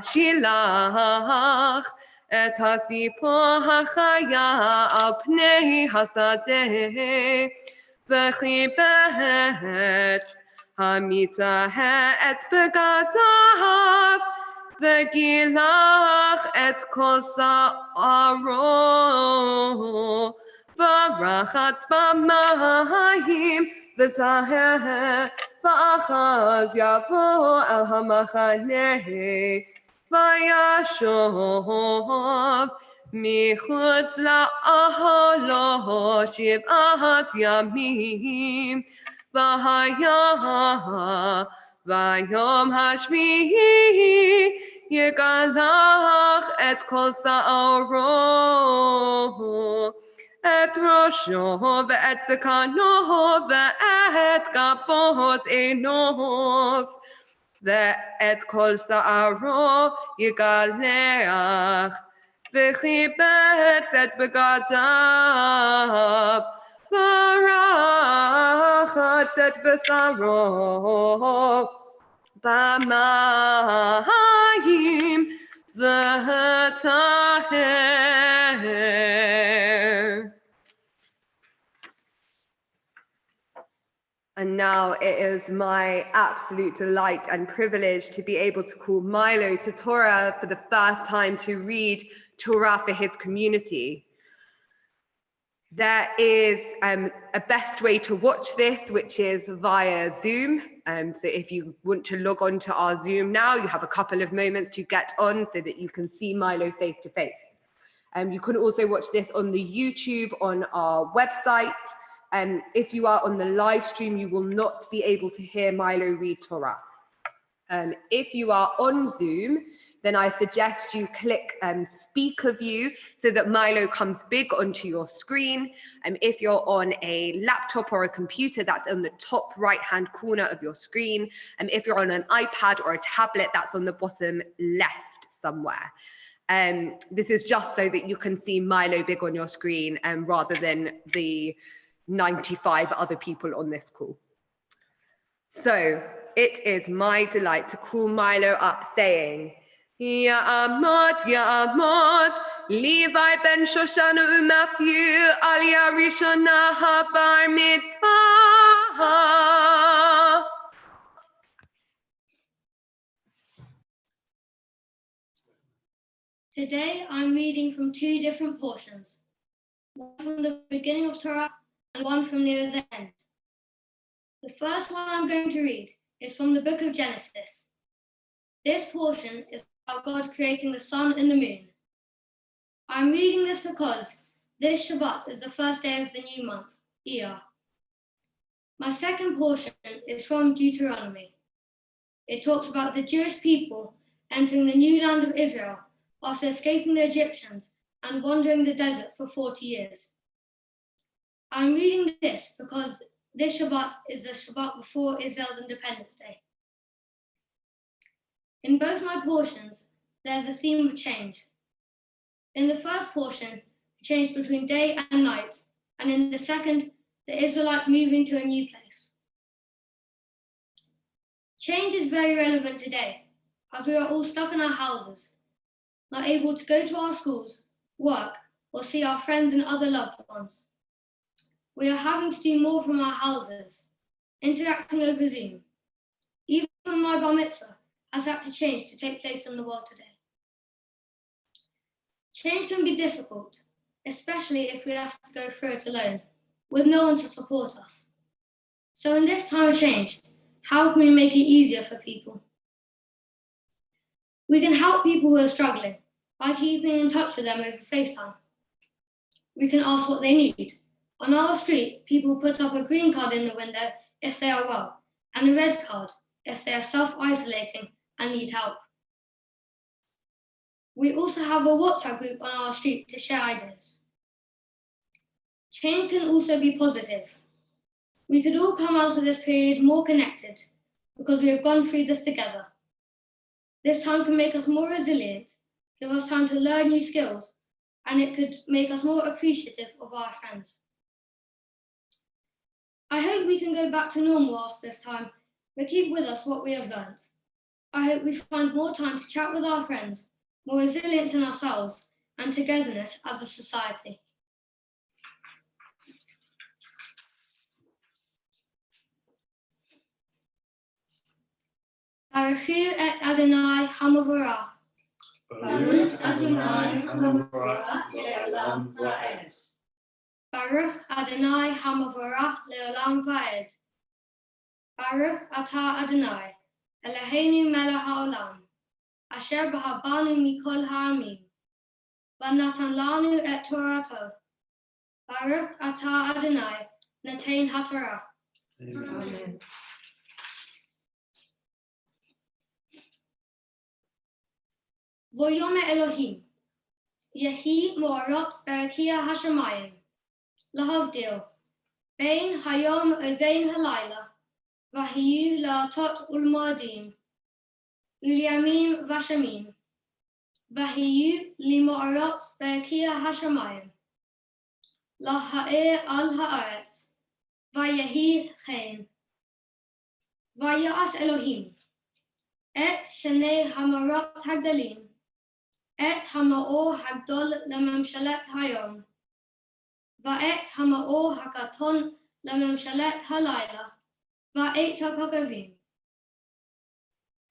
ושילח את הסיפור החיה על פני השדה, וחיבט המטהר את בגדיו, וגילח את כל שערו, ורחץ במים וטהר, ואחז יבוא אל המחנה, וישוב מחוץ לאהלו 7 ימים, והיה ביום השביעי יגלח את כל שערו, את ראשו ואת זקנו ואת גבות עיניו, ואת כל שערו יגלח, וחיבץ את בגדיו, ורחץ את בשרו במים וטהר. And now it is my absolute delight and privilege to be able to call Milo to Torah for the first time to read Torah for his community. There is a best way to watch this, which is via Zoom. So if you want to log on to our Zoom now, you have a couple of moments to get on so that you can see Milo face to face. You can also watch this on the YouTube on our website. If you are on the live stream, you will not be able to hear Milo read Torah. If you are on Zoom, then I suggest you click speaker view so that Milo comes big onto your screen. If you're on a laptop or a computer, that's on the top right-hand corner of your screen. If you're on an iPad or a tablet, that's on the bottom left somewhere. This is just so that you can see Milo big on your screen rather than the 95 other people on this call. So it is my delight to call Milo up saying, Ya'amod, Ya'amod, Levi ben Shoshana u'Matthew, Aliyah Rishona habar mitzvah. Today I'm reading from 2 different portions, one from the beginning of Torah and one from near the end. The first one I'm going to read is from the book of Genesis. This portion is about God creating the sun and the moon. I'm reading this because this Shabbat is the first day of the new month, Iyar. My second portion is from Deuteronomy. It talks about the Jewish people entering the new land of Israel after escaping the Egyptians and wandering the desert for 40 years. I'm reading this because this Shabbat is the Shabbat before Israel's Independence Day. In both my portions, there's a theme of change. In the first portion, the change between day and night, and in the second, the Israelites moving to a new place. Change is very relevant today, as we are all stuck in our houses, not able to go to our schools, work, or see our friends and other loved ones. We are having to do more from our houses, interacting over Zoom. Even my bar mitzvah has had to change to take place in the world today. Change can be difficult, especially if we have to go through it alone, with no one to support us. So in this time of change, how can we make it easier for people? We can help people who are struggling by keeping in touch with them over FaceTime. We can ask what they need. On our street, people put up a green card in the window if they are well, and a red card if they are self-isolating and need help. We also have a WhatsApp group on our street to share ideas. Change can also be positive. We could all come out of this period more connected because we have gone through this together. This time can make us more resilient, give us time to learn new skills, and it could make us more appreciative of our friends. I hope we can go back to normal after this time, but keep with us what we have learned. I hope we find more time to chat with our friends, more resilience in ourselves, and togetherness as a society. Baruchu et Adonai Hamavurah. Baruch Adonai Hamavurah le'olam va'ed. Baruch Adonai Hamavurah le'olam va'ed. Baruch atah Adonai, Eloheinu melech ha'olam, asher b'habanu mikol ha'amim, v'natan lanu et Torato. Baruch atah Adonai, noten haTorah. Amen. Voyome Elohim, Yehi mo'arot berakia hashamayim, lahavdil, bein hayom uvein halayla, vahiyu la'atot ulmoadim, uliamim vashamim, vahiyu limo'arot berakia hashamayim, laha'e al ha'aretz, vayehi chen, vayas Elohim, et shenei hamarot hagdalim, et hama'or hagdol lememshalet hayom, va'et hama'or hakaton lememshalet halayla, va'et hakokavim.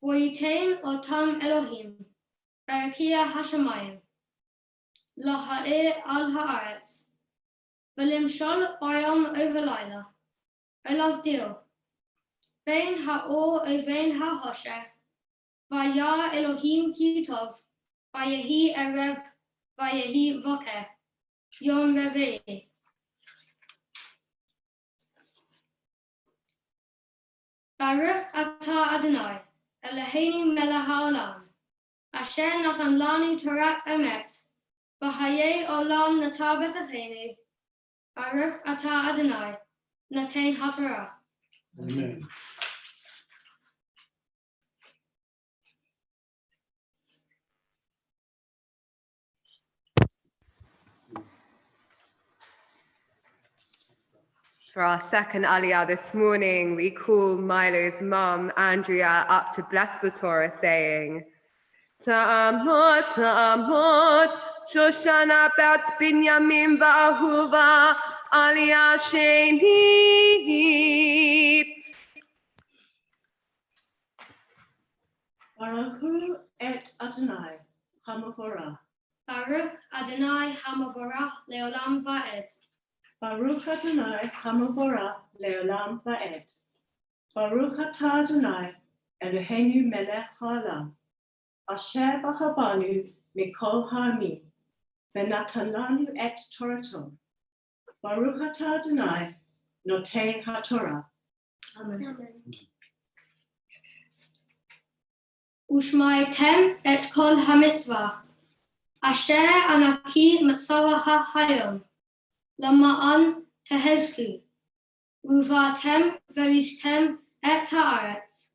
V'yitain otam Elohim, berakia hashamayim, laha'e al ha'aretz, v'limshol bayom overlayla, elavdil, bein ha'or uvein ha'hosher, va'ya Elohim ki tov, Vayehi erev, vayehi voker, yom reve'i. Baruch atah Adonai, Eloheinu melech ha'olam, asher natan lanu Torat emet, v'hayei olam natah b'tachenu. Baruch atah Adonai, noten haTorah. Amen. For our second aliyah this morning, we call Milo's mum, Andrea, up to bless the Torah, saying, Ta'amot, Ta'amot, Shoshana bat Binyamin va'ahuva, aliyah shenit. Baruch et Adonai Hamavurah. Baruch Adonai Hamavurah le'olam va'ed. Baruch Adonai Hamavurah le'olam va'ed. Baruch atah Adonai Eloheinu melech ha'olam, asher b'habanu mikol ha'amim, v'natan lanu et Torato. Baruch atah Adonai, noten haTorah. Amen. Ushmaitem et kol hamitzvah, asher anaki mitzvah hayom, lama'an tehezku, uvatem verishtem et haaretz,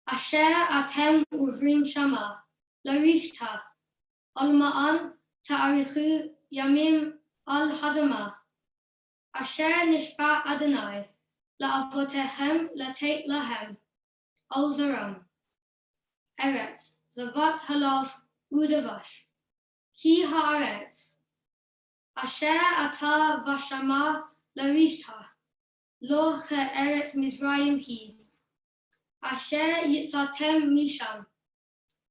asher atem uvrin shama, larishta, alma'an ta'arichu yamim al hadama, asher nishba Adonai, la'avotechem latet lahem, al zaram. Eretz, Zavat Halav Udavash, Ki Haaretz, Asher Ata Vashama Larishta, Lo Eretz Mizraim Hi, Asher Yitzatem Misham,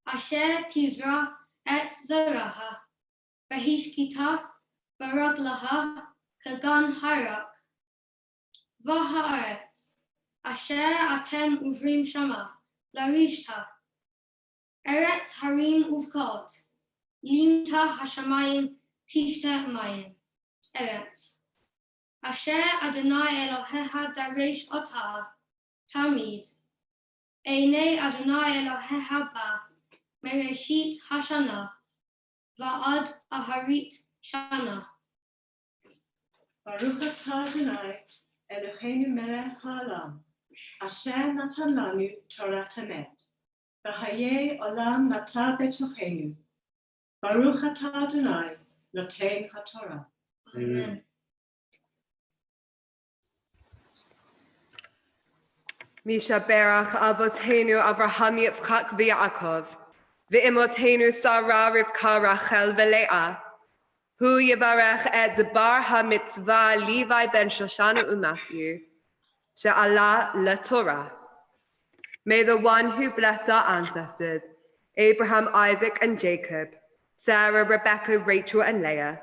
Asher Tizra et Zaraha, Bahishkita, Baraglaha, Kagan Harak, v'haaretz, asher atem uvrim shama, larishta, eretz harim uvkaot, limta hashamayim tishta mayim, eretz. Asher Adonai Elohecha daresh ota, tamid, einei Adonai Elohecha ba, mereshit hashana, va'ad aharit shana. Baruch atah Adonai, Eloheinu melech haolam, asher natan lanu Torat emet, v'hayei olam nata betochenu. Baruch atah Adonai, noten haTorah. Amen. Misha Berach Avotenu Avraham Yitzchak v'Yaakov v'imotenu Sarah Rivka Rachel v'Leah Hu Yivarech et Bar HaMitzvah Levi ben Shoshana u'Matthew she'ala LaTorah. May the one who blessed our ancestors, Abraham, Isaac, and Jacob, Sarah, Rebecca, Rachel, and Leah,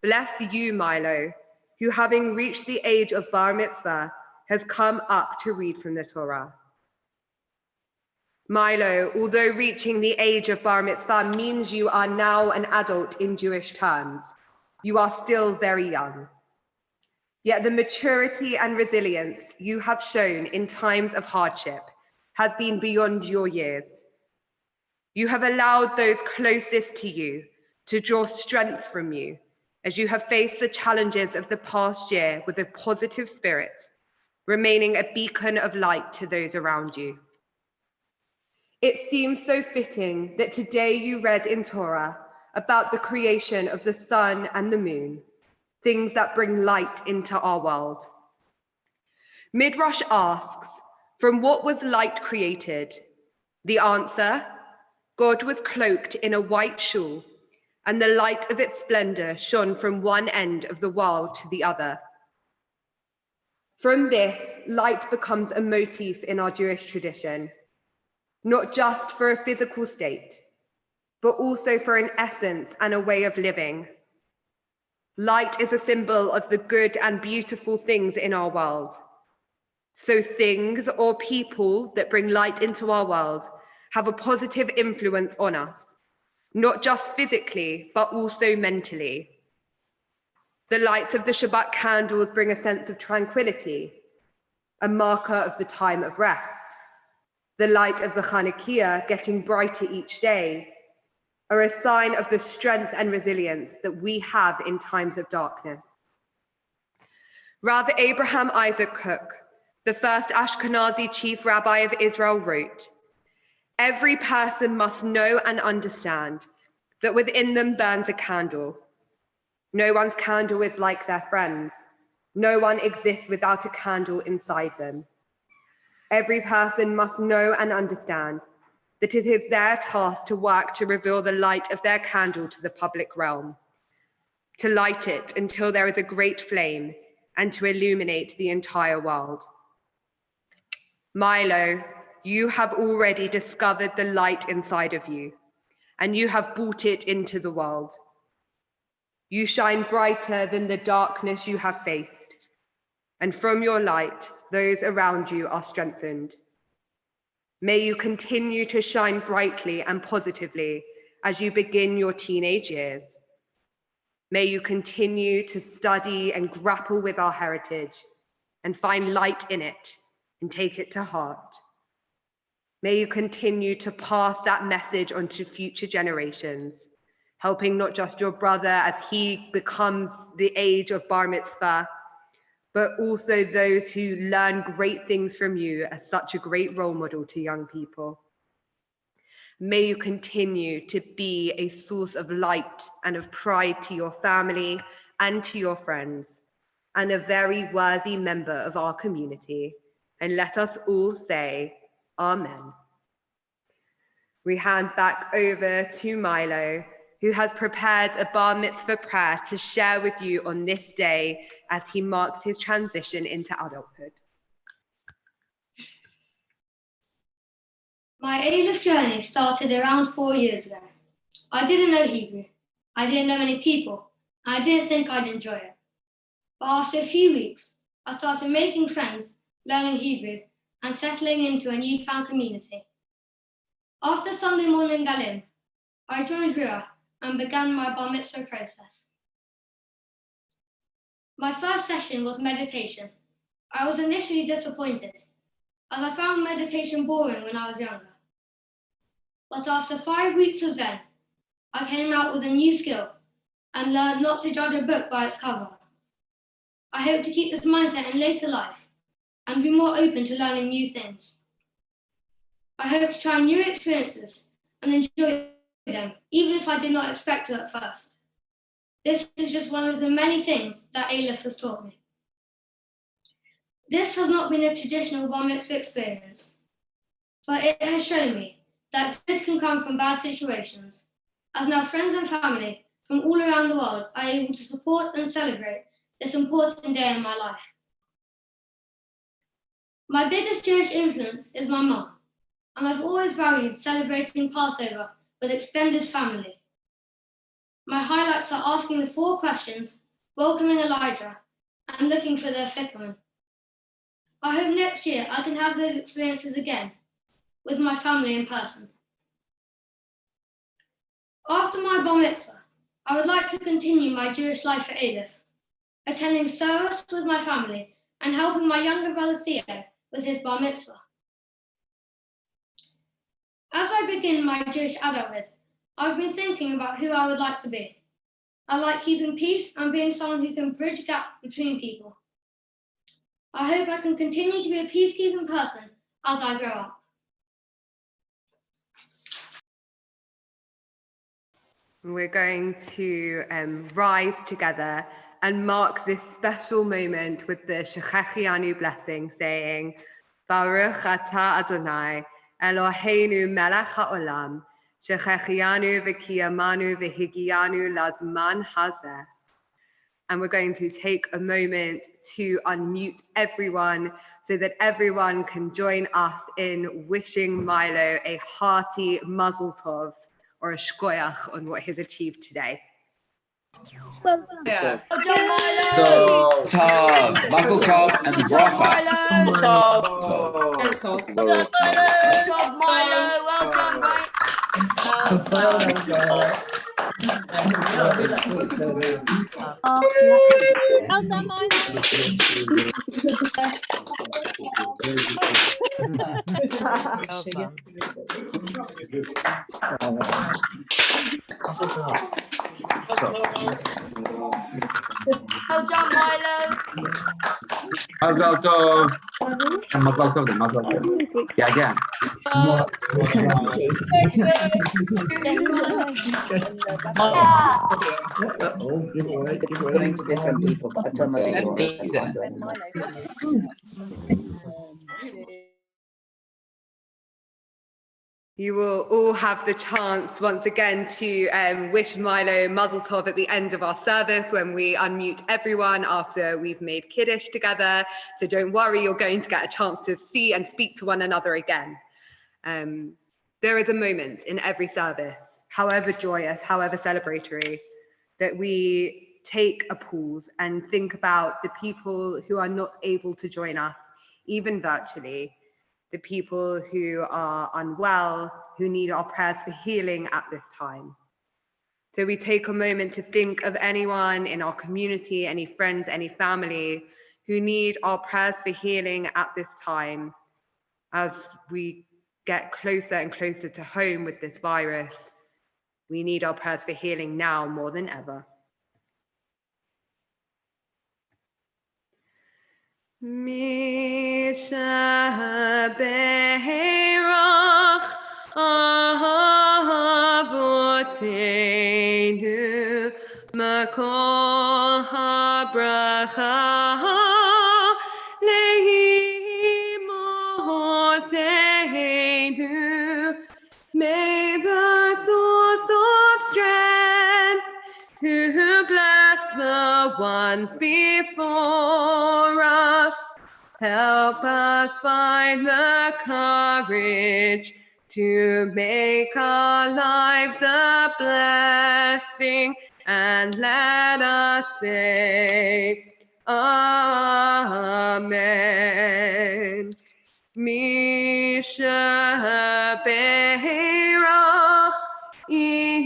bless you, Milo, who having reached the age of Bar Mitzvah, has come up to read from the Torah. Milo, although reaching the age of Bar Mitzvah means you are now an adult in Jewish terms, you are still very young. Yet the maturity and resilience you have shown in times of hardship has been beyond your years. You have allowed those closest to you to draw strength from you as you have faced the challenges of the past year with a positive spirit, remaining a beacon of light to those around you. It seems so fitting that today you read in Torah about the creation of the sun and the moon, things that bring light into our world. Midrash asks, from what was light created? The answer, God was cloaked in a white shawl, and the light of its splendor shone from one end of the world to the other. From this, light becomes a motif in our Jewish tradition, not just for a physical state, but also for an essence and a way of living. Light is a symbol of the good and beautiful things in our world. So things or people that bring light into our world have a positive influence on us, not just physically, but also mentally. The lights of the Shabbat candles bring a sense of tranquility, a marker of the time of rest. The light of the Chanukiah, getting brighter each day, are a sign of the strength and resilience that we have in times of darkness. Rav Abraham Isaac Kook, the first Ashkenazi chief rabbi of Israel, wrote, "Every person must know and understand that within them burns a candle. No one's candle is like their friends. No one exists without a candle inside them. Every person must know and understand that it is their task to work to reveal the light of their candle to the public realm, to light it until there is a great flame and to illuminate the entire world." Milo, you have already discovered the light inside of you, and you have brought it into the world. You shine brighter than the darkness you have faced, and from your light, those around you are strengthened. May you continue to shine brightly and positively as you begin your teenage years. May you continue to study and grapple with our heritage and find light in it and take it to heart. May you continue to pass that message on to future generations, helping not just your brother as he becomes the age of Bar Mitzvah, but also those who learn great things from you as such a great role model to young people. May you continue to be a source of light and of pride to your family and to your friends, and a very worthy member of our community. And let us all say, Amen. We hand back over to Milo, who has prepared a bar mitzvah prayer to share with you on this day as he marks his transition into adulthood. My Aleph journey started around 4 years ago. I didn't know Hebrew. I didn't know many people. And I didn't think I'd enjoy it. But after a few weeks, I started making friends, learning Hebrew, and settling into a newfound community. After Sunday morning Galim, I joined Ruah and began my bar mitzvah process. My first session was meditation. I was initially disappointed, as I found meditation boring when I was younger. But after 5 weeks of Zen, I came out with a new skill and learned not to judge a book by its cover. I hope to keep this mindset in later life and be more open to learning new things. I hope to try new experiences and enjoy them, even if I did not expect to at first. This is just one of the many things that Aleph has taught me. This has not been a traditional bar mitzvah experience, but it has shown me that good can come from bad situations, as now friends and family from all around the world are able to support and celebrate this important day in my life. My biggest Jewish influence is my mum, and I've always valued celebrating Passover with extended family. My highlights are asking the 4 questions, welcoming Elijah, and looking for the Afikoman. I hope next year I can have those experiences again with my family in person. After my bar mitzvah, I would like to continue my Jewish life at Aleph, attending service with my family and helping my younger brother Theo with his bar mitzvah. As I begin my Jewish adulthood, I've been thinking about who I would like to be. I like keeping peace and being someone who can bridge gaps between people. I hope I can continue to be a peacekeeping person as I grow up. We're going to rise together and mark this special moment with the Shechechianu blessing, saying, Baruch atah Adonai, Eloheinu melech haolam, Shechechianu v'kiyamanu v'higianu lazman hazeh. And we're going to take a moment to unmute everyone so that everyone can join us in wishing Milo a hearty mazel tov, or a shkoyach, on what he's achieved today. Yeah. Tov, mazel tov, and bracha. Good job, Milo. Well done, mate. Well done, Well done, Milo. Mazel tov. Mazel tov, mazel tov. Yeah. It's going to different people. You will all have the chance once again to wish Milo mazel tov at the end of our service when we unmute everyone after we've made Kiddush together. So don't worry, you're going to get a chance to see and speak to one another again. There is a moment in every service, however joyous, however celebratory, that we take a pause and think about the people who are not able to join us, even virtually, the people who are unwell, who need our prayers for healing at this time. So we take a moment to think of anyone in our community, any friends, any family who need our prayers for healing at this time. As we get closer and closer to home with this virus, we need our prayers for healing now more than ever. Misha Beirach Avotenu Makol HaBracha Lehi Motenu. May the source of strength, who bless the ones before us, help us find the courage to make our lives a blessing, and let us say, Amen. Misha Beirach Imotenu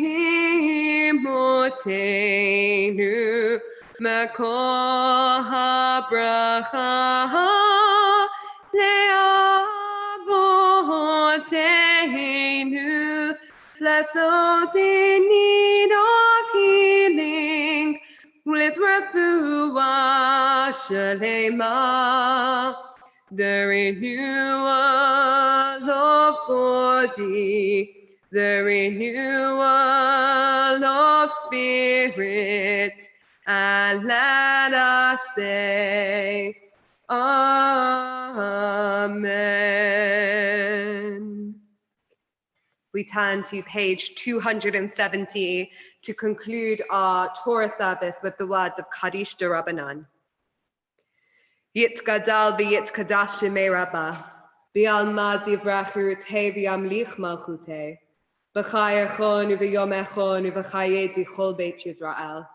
Makol HaBracha Le'avotenu. Bless those in need of healing with refuah shalema, the renewal of body, the renewal of spirit, and let us say, Amen. We turn to page 270 to conclude our Torah service with the words of Kaddish de Rabbanan. Yitgadal v'yitkadash shemei Rabbah, v'alma divrachu tzhe v'yamlich malchute, v'chayachon v'yomechon v'chaye dichol beit Yisrael,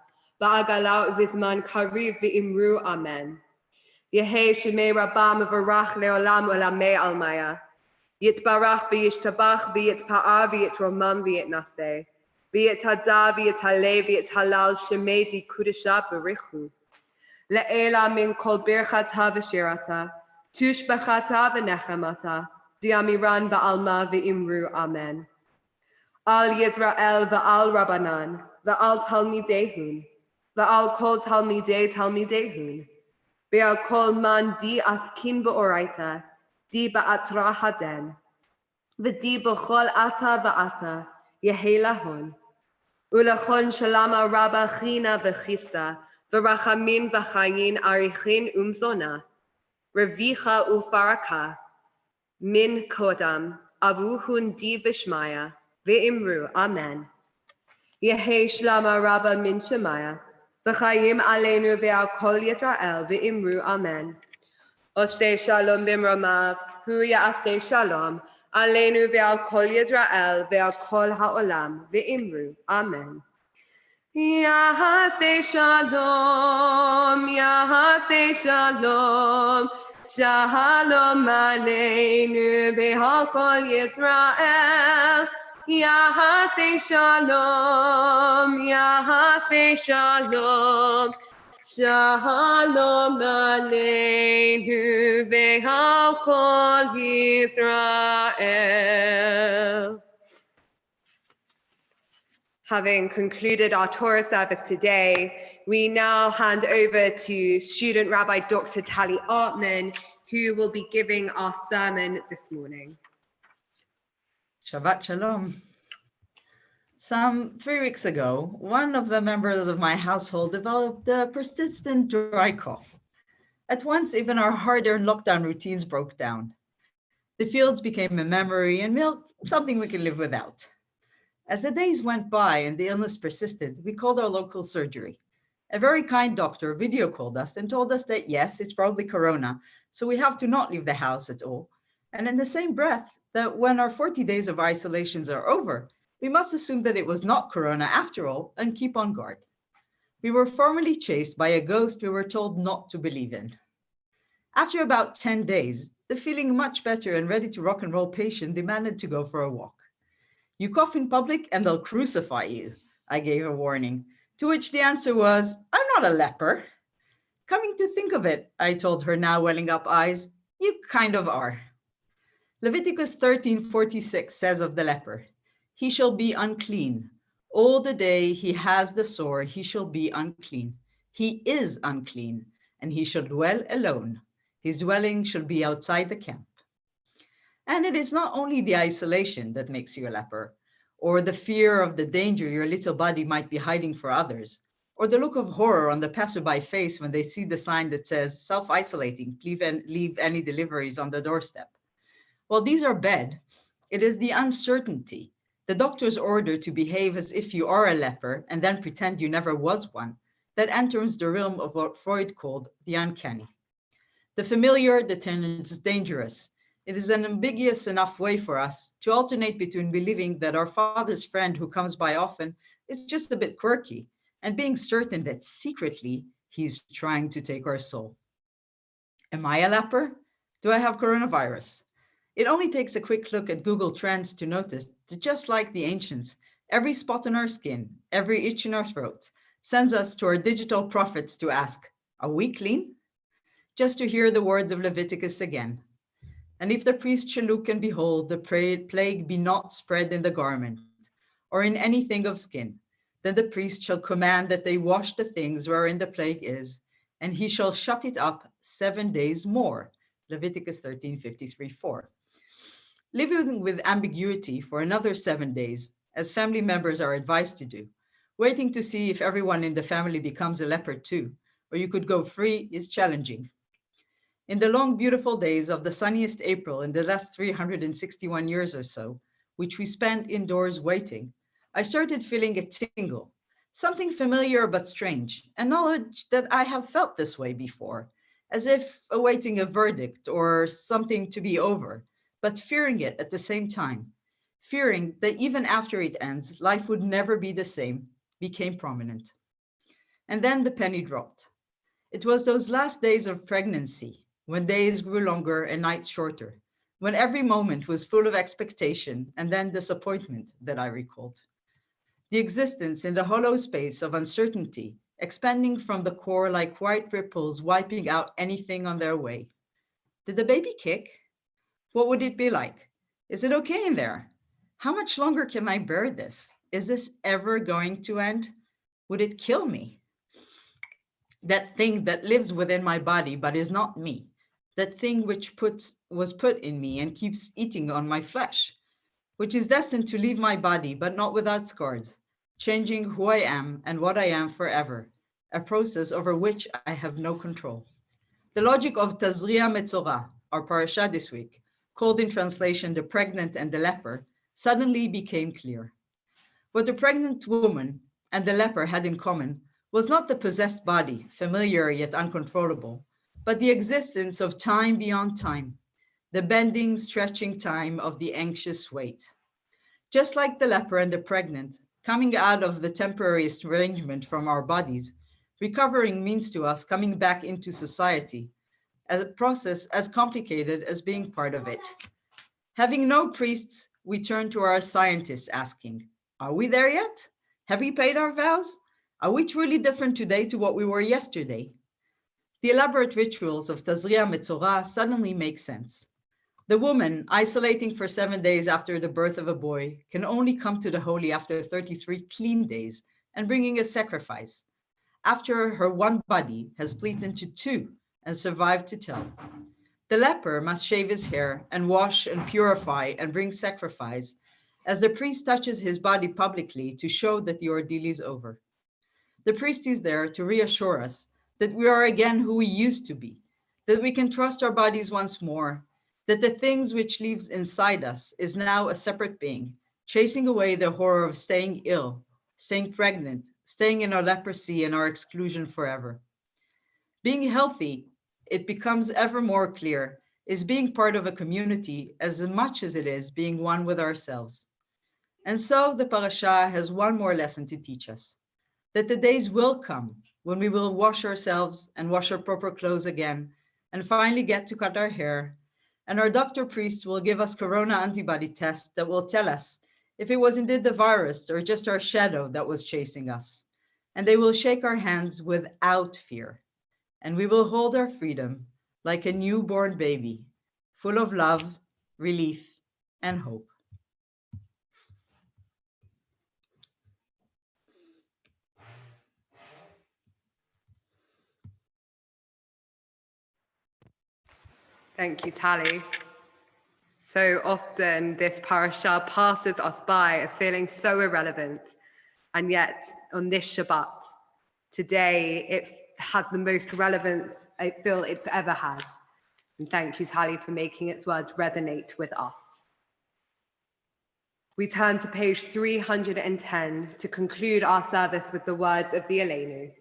v'agalau v'zman kariv v'imru amen. Yehe shemei Rabbah mevarach leolam olamei almaya, Yitbarach v'yishtabach v'yitpa'ar v'yitromam v'yitnaseh, v'yithada v'yithaleh v'yithalal shemei di kudesha b'richu. Le'ela min kol birchata v'shirata, tushbachata v'nechamata, diamiran ba'alma v'imru amen. Al Yisrael v'al Rabbanan, v'al talmidehun, v'al kol talmidehun, v'al kol man di askin b'oraita, di ba'atra haden, v'di b'chol ata v'ata, yehelahon, ulachon shalama rabba china v'chista, v'rachamin v'chayin arichin umzona, revicha ufaraka, min kodam, avuhun di v'shmaya, v'imru, amen. Yehe shlama rabba min shemaya, v'chayim aleinu ve'al kol Yisrael, v'imru, amen. Oseh shalom bimromav, hu ya'aseh shalom, aleinu ve'al kol Yisrael, ve'al kol ha'olam, ve'imru, amen. Ya'aseh shalom, ya'aseh shalom, shalom aleinu ve'al kol Yisrael, ya'aseh shalom, ya'aseh shalom, Shalom aleinu ve'al kol Yisrael. Having concluded our Torah service today, we now hand over to student Rabbi Dr. Tali Artman, who will be giving our sermon this morning. Shabbat Shalom. Some 3 weeks ago, one of the members of my household developed a persistent dry cough. At once, even our hard-earned lockdown routines broke down. The fields became a memory and milk something we could live without. As the days went by and the illness persisted, we called our local surgery. A very kind doctor video called us and told us that yes, it's probably corona, so we have to not leave the house at all. And in the same breath, that when our 40 days of isolations are over, we must assume that it was not corona after all and keep on guard. We were formally chased by a ghost we were told not to believe in. After about 10 days, the feeling much better and ready to rock and roll patient demanded to go for a walk. You cough in public and they'll crucify you, I gave a warning, to which the answer was, I'm not a leper. Coming to think of it, I told her now welling up eyes, you kind of are. Leviticus 13:46 says of the leper, he shall be unclean. All the day he has the sore, he shall be unclean. He is unclean, and he shall dwell alone. His dwelling shall be outside the camp. And it is not only the isolation that makes you a leper, or the fear of the danger your little body might be hiding for others, or the look of horror on the passerby face when they see the sign that says self-isolating, leave any deliveries on the doorstep. While these are bad, it is the uncertainty, the doctor's order to behave as if you are a leper and then pretend you never was one, that enters the realm of what Freud called the uncanny. The familiar that turns dangerous. It is an ambiguous enough way for us to alternate between believing that our father's friend who comes by often is just a bit quirky and being certain that secretly He's trying to take our soul. Am I a leper? Do I have coronavirus? It only takes a quick look at Google Trends to notice that just like the ancients, every spot on our skin, every itch in our throat, sends us to our digital prophets to ask, are we clean? Just to hear the words of Leviticus again. And if the priest shall look and behold, the plague be not spread in the garment, or in anything of skin, then the priest shall command that they wash the things wherein the plague is, and he shall shut it up 7 days more. Leviticus 13:53-4. Living with ambiguity for another 7 days, as family members are advised to do, waiting to see if everyone in the family becomes a leper too, or you could go free, is challenging. In the long, beautiful days of the sunniest April in the last 361 years or so, which we spent indoors waiting, I started feeling a tingle, something familiar but strange, and knowledge that I have felt this way before, as if awaiting a verdict or something to be over, but fearing it at the same time, fearing that even after it ends, life would never be the same, became prominent. And then the penny dropped. It was those last days of pregnancy, when days grew longer and nights shorter, when every moment was full of expectation and then disappointment, that I recalled. The existence in the hollow space of uncertainty, expanding from the core like white ripples wiping out anything on their way. Did the baby kick? What would it be like? Is it okay in there? How much longer can I bear this? Is this ever going to end? Would it kill me? That thing that lives within my body but is not me, that thing which was put in me and keeps eating on my flesh, which is destined to leave my body but not without scars, changing who I am and what I am forever, a process over which I have no control. The logic of Tazria Metzorah, our parasha this week, called in translation the pregnant and the leper, suddenly became clear. What the pregnant woman and the leper had in common was not the possessed body, familiar yet uncontrollable, but the existence of time beyond time, the bending, stretching time of the anxious wait. Just like the leper and the pregnant, coming out of the temporary estrangement from our bodies, recovering means to us coming back into society, as a process as complicated as being part of it. Having no priests, we turn to our scientists asking, are we there yet? Have we paid our vows? Are we truly different today to what we were yesterday? The elaborate rituals of Tazria Metzorah suddenly make sense. The woman, isolating for 7 days after the birth of a boy, can only come to the holy after 33 clean days and bringing a sacrifice, after her one body has split into two and survived to tell. The leper must shave his hair and wash and purify and bring sacrifice as the priest touches his body publicly to show that the ordeal is over. The priest is there to reassure us that we are again who we used to be, that we can trust our bodies once more, that the things which lives inside us is now a separate being, chasing away the horror of staying ill, staying pregnant, staying in our leprosy and our exclusion forever. Being healthy, it becomes ever more clear, is being part of a community as much as it is being one with ourselves. And so the parasha has one more lesson to teach us, that the days will come when we will wash ourselves and wash our proper clothes again, and finally get to cut our hair, and our doctor priest will give us corona antibody tests that will tell us if it was indeed the virus or just our shadow that was chasing us. And they will shake our hands without fear, and we will hold our freedom like a newborn baby, full of love, relief, and hope. Thank you, Tali. So often this parasha passes us by as feeling so irrelevant. And yet on this Shabbat, today, it has the most relevance I feel it's ever had. And thank you, Tali, for making its words resonate with us. We turn to page 310 to conclude our service with the words of the Aleinu.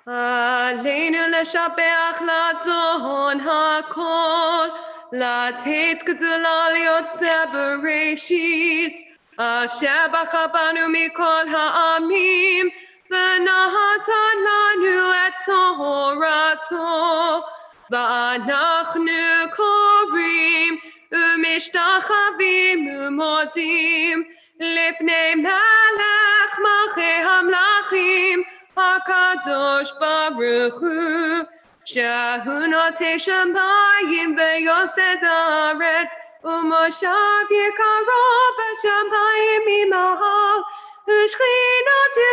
עלינו לשבח לאדון הכל, לתת גדולה ליוצא בראשית, אשר בחר בנו מכל העמים, ונתן לנו את תורתו, ואנחנו קוראים ומשתחווים ומודים לפני מלך מלכי המלכים, הקדוש ברוך הוא, שהוא נוטה שמיים ויוסד הארץ, ומושב יקרו בשמיים ממעל, ושכינתו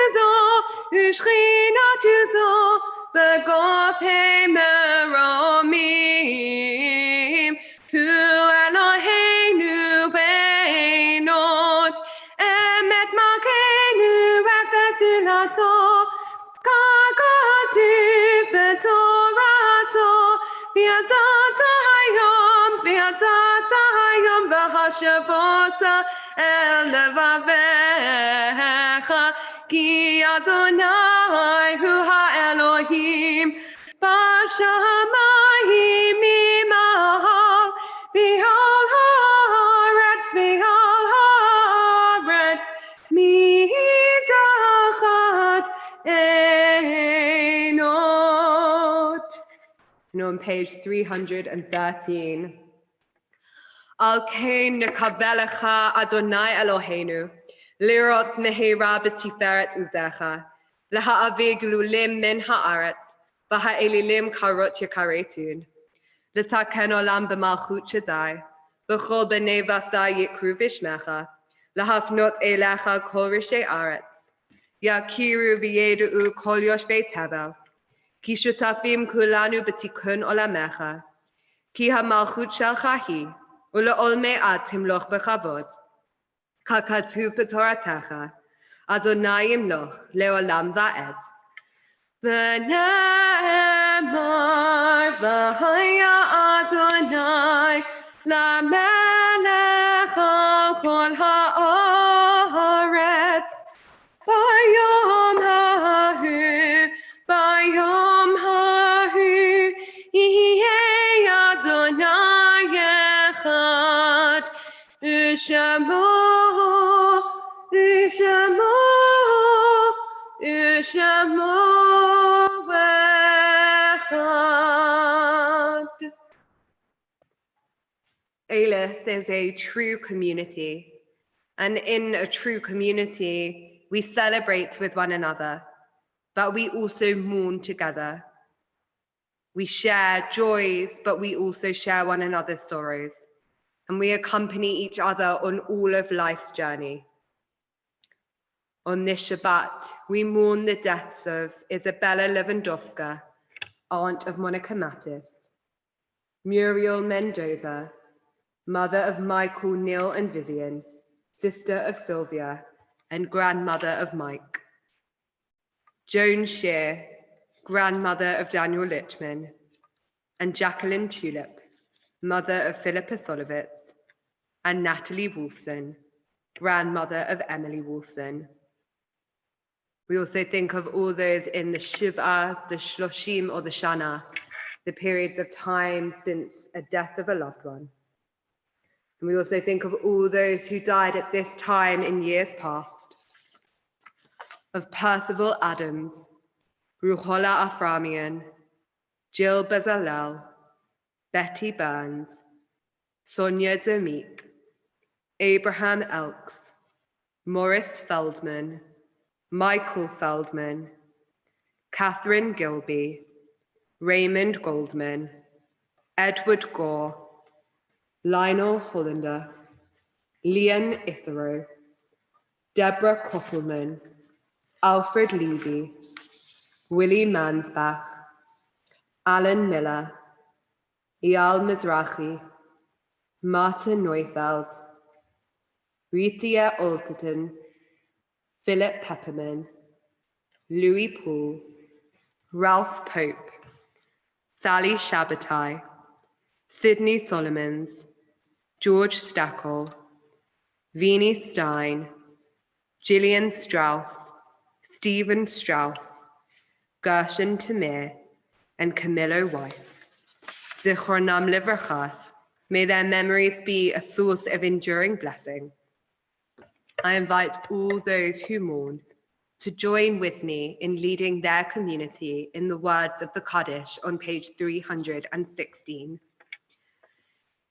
זו בגופי מרומים, הוא אלוהינו בעינות, אמת מלכנו ותפילתו, ככתוב בתורתו, וידעת היום והשבות אל לבביך, כי אדוני הוא האלוהים בשמיים ממעל, ועל הארץ מתחת עינות. And on page 313. Al כן נקווה לך אדוני אלוהינו, לראות מהרה בתפארת עוזך, להביא גלולים מן הארץ, והאלילים קרות יכרתון, לתקן עולם במלכות שדי, וכל בני בשר יקראו בשמך, להפנות אליך כל ראשי ארץ, יכירו וידעו כל יושבי תבל, כי שותפים כולנו בתיקון עולמך, כי המלכות שלך היא, ולעולמי עד תמלוך בכבוד. ככתוב בתורתך, אדוני ימלוך לעולם ועד. ונאמר והיה אדוני למלך על כל הארץ, ביום ההוא יהיה אדוני אחד, ושמו אחד. Aleph is a true community, and in a true community, we celebrate with one another, but we also mourn together. We share joys, but we also share one another's sorrows, and we accompany each other on all of life's journey. On this Shabbat, we mourn the deaths of Isabella Lewandowska, aunt of Monica Mattis, Muriel Mendoza, mother of Michael, Neil and Vivian, sister of Sylvia, and grandmother of Mike. Joan Shear, grandmother of Daniel Lichman, and Jacqueline Tulip, mother of Philippa Solovitz, and Natalie Wolfson, grandmother of Emily Wolfson. We also think of all those in the Shiva, the Shloshim, or the Shana, the periods of time since a death of a loved one. And we also think of all those who died at this time in years past, of Percival Adams, Ruhola Aframian, Jill Bezalel, Betty Burns, Sonia Demik, Abraham Elks, Morris Feldman, Michael Feldman, Catherine Gilby, Raymond Goldman, Edward Gore, Lionel Hollander, Leon Ithero, Deborah Koppelman, Alfred Levy, Willie Mansbach, Alan Miller, Eyal Mizrahi, Martin Neufeld, Rithia Alderton, Philip Pepperman, Louis Poole, Ralph Pope, Sally Shabbatai, Sidney Solomons, George Stackel, Vinnie Stein, Gillian Strauss, Stephen Strauss, Gershon Tamir, and Camillo Weiss. Zichronam Livracha, may their memories be a source of enduring blessing. I invite all those who mourn to join with me in leading their community in the words of the Kaddish on page 316.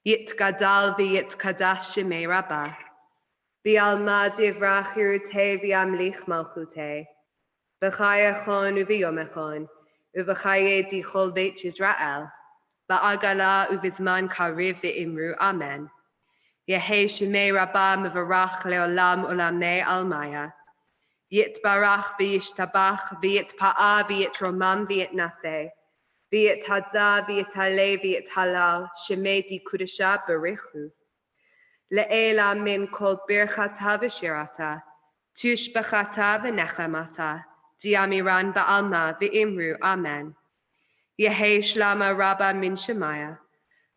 Yitgadal v'yitkadash shemei Rabbah, v'alma divrach yirutei v'yamlich malchutei, v'chayachon u'v'yomechon, u'v'chaye dichol beit Yisrael, v'agala u'vizman kariv v'imru amen. Yehei shemei Rabbah mevarach leolam ulamei almaya, Yitbarach v'yishtabach v'yitpa'a v'yitromam v'yitnaseh, v'yithadza v'yitale v'yithalal, shemei di kudesha berichu. Le'ela min kol birchata v'shirata, tushbachata v'nechamata, diamiran ba'alma v'imru amen. Yehei shlama Rabbah min shemaya,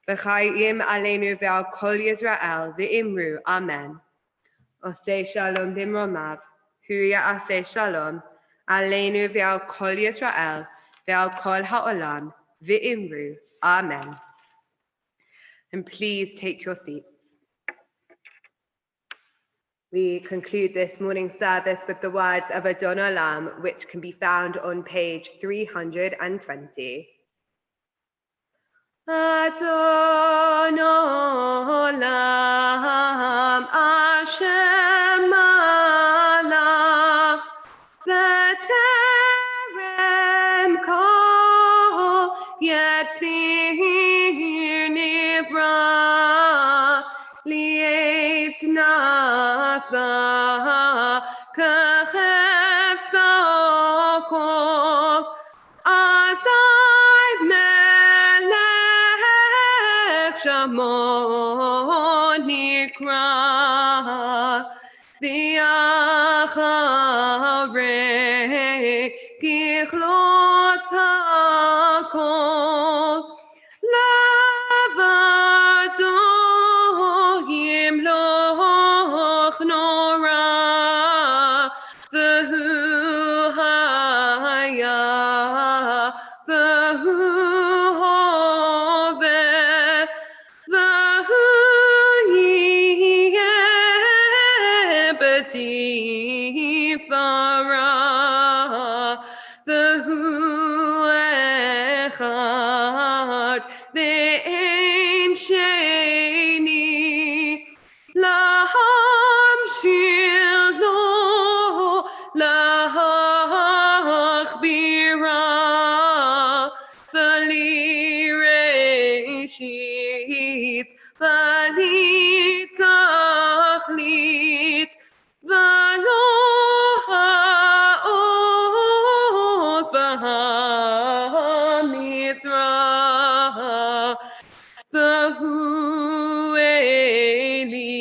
v'chayim aleinu ve'al kol Yisrael v'imru amen. Oseh shalom b'mromav. Huya aseh shalom, aleinu ve'al kol Yisrael, ve'al kol ha'olam, v'imru, amen. And please take your seats. We conclude this morning's service with the words of Adon Olam, which can be found on page 320. Adon Olam, Hashem malach, v'terem kol yetzir nivra, li'et nafa, k'chef sokol, azai melech shamo nikra, v'acharei kichlot hakol, levado yimloch nora, v'hu haya, v'hu hoveh, v'hu yeh b'tifara, v'hu echad ve'en sheni, להמשיך לו, להכבירה, בלי ראשית, בלי תכלית, ולא האות והמצרה, והוא אלי,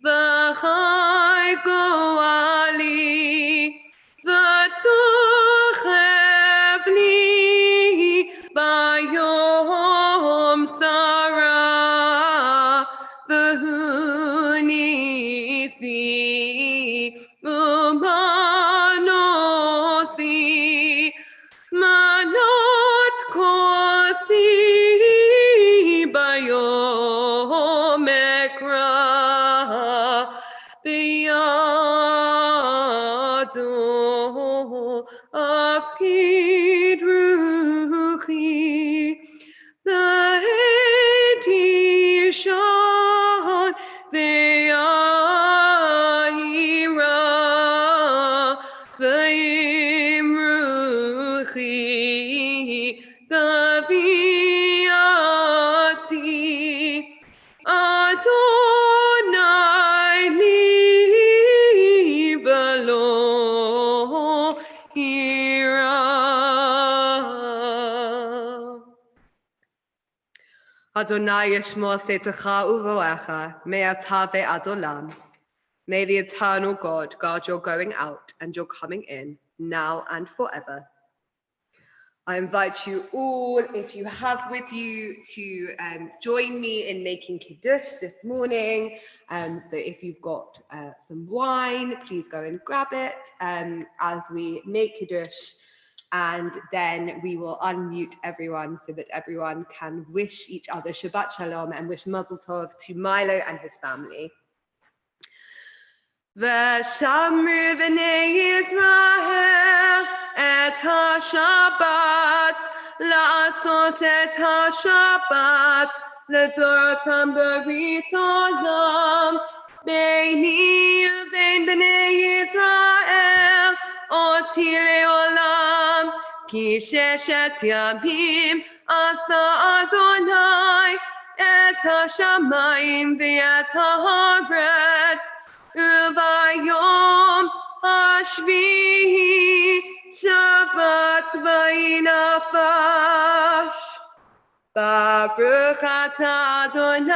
וחי גואלי, ותוכב לי ביום צרה, והוא ניסי ומנוסי, מנות כוסי ביום אקרא, בידו אפקיד רוחי, בעת ישן וירא, ואם רוחי תביאתי, אדוני לי ולא יירא. Adonai yishmor setecha uvoecha, me'ata ve'ad olam. May the eternal God guard your going out and your coming in, now and forever. I invite you all, if you have with you, to join me in making Kiddush this morning. So if you've got some wine, please go and grab it as we make Kiddush. And then we will unmute everyone so that everyone can wish each other Shabbat Shalom and wish Mazel Tov to Milo and his family. ושמרו בני ישראל את השבת, לעשות את השבת לדורותם ברית עולם. ביני ובין בני ישראל אותי לעולם, כי 6 ימים עשה אדוני את השמיים ואת הארץ, וביום השביעי שבת וינפש. ברוך אתה אדוני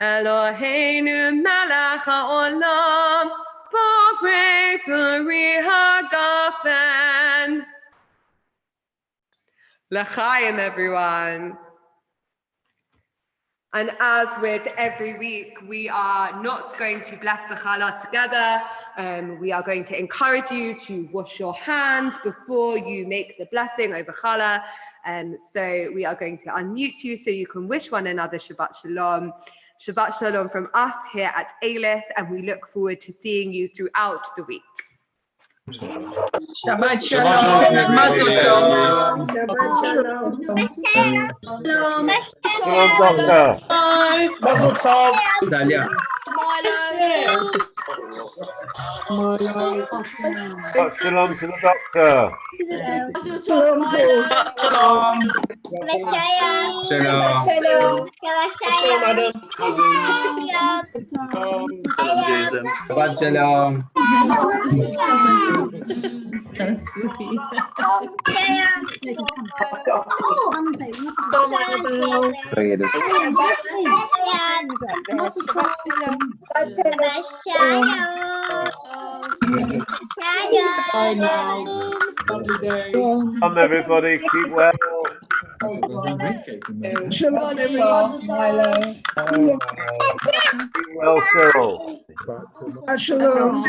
Eloheinu melech haolam, borei puri hagafen. L'chaim, everyone. And as with every week, we are not going to bless the challah together. We are going to encourage you to wash your hands before you make the blessing over challah. So we are going to unmute you so you can wish one another Shabbat Shalom. Shabbat Shalom from us here at Aleph, and we look forward to seeing you throughout the week. Shabbat Shalom. Mazel tov. Shabbat Shalom. Shalom, doctor. Mazel tov. Dalia. Shalom to the doctor. Shalom. Shalom. Shabbat Shalom. Come everybody, keep well. Shalom, everyone. Keep well, Cyril. Shalom.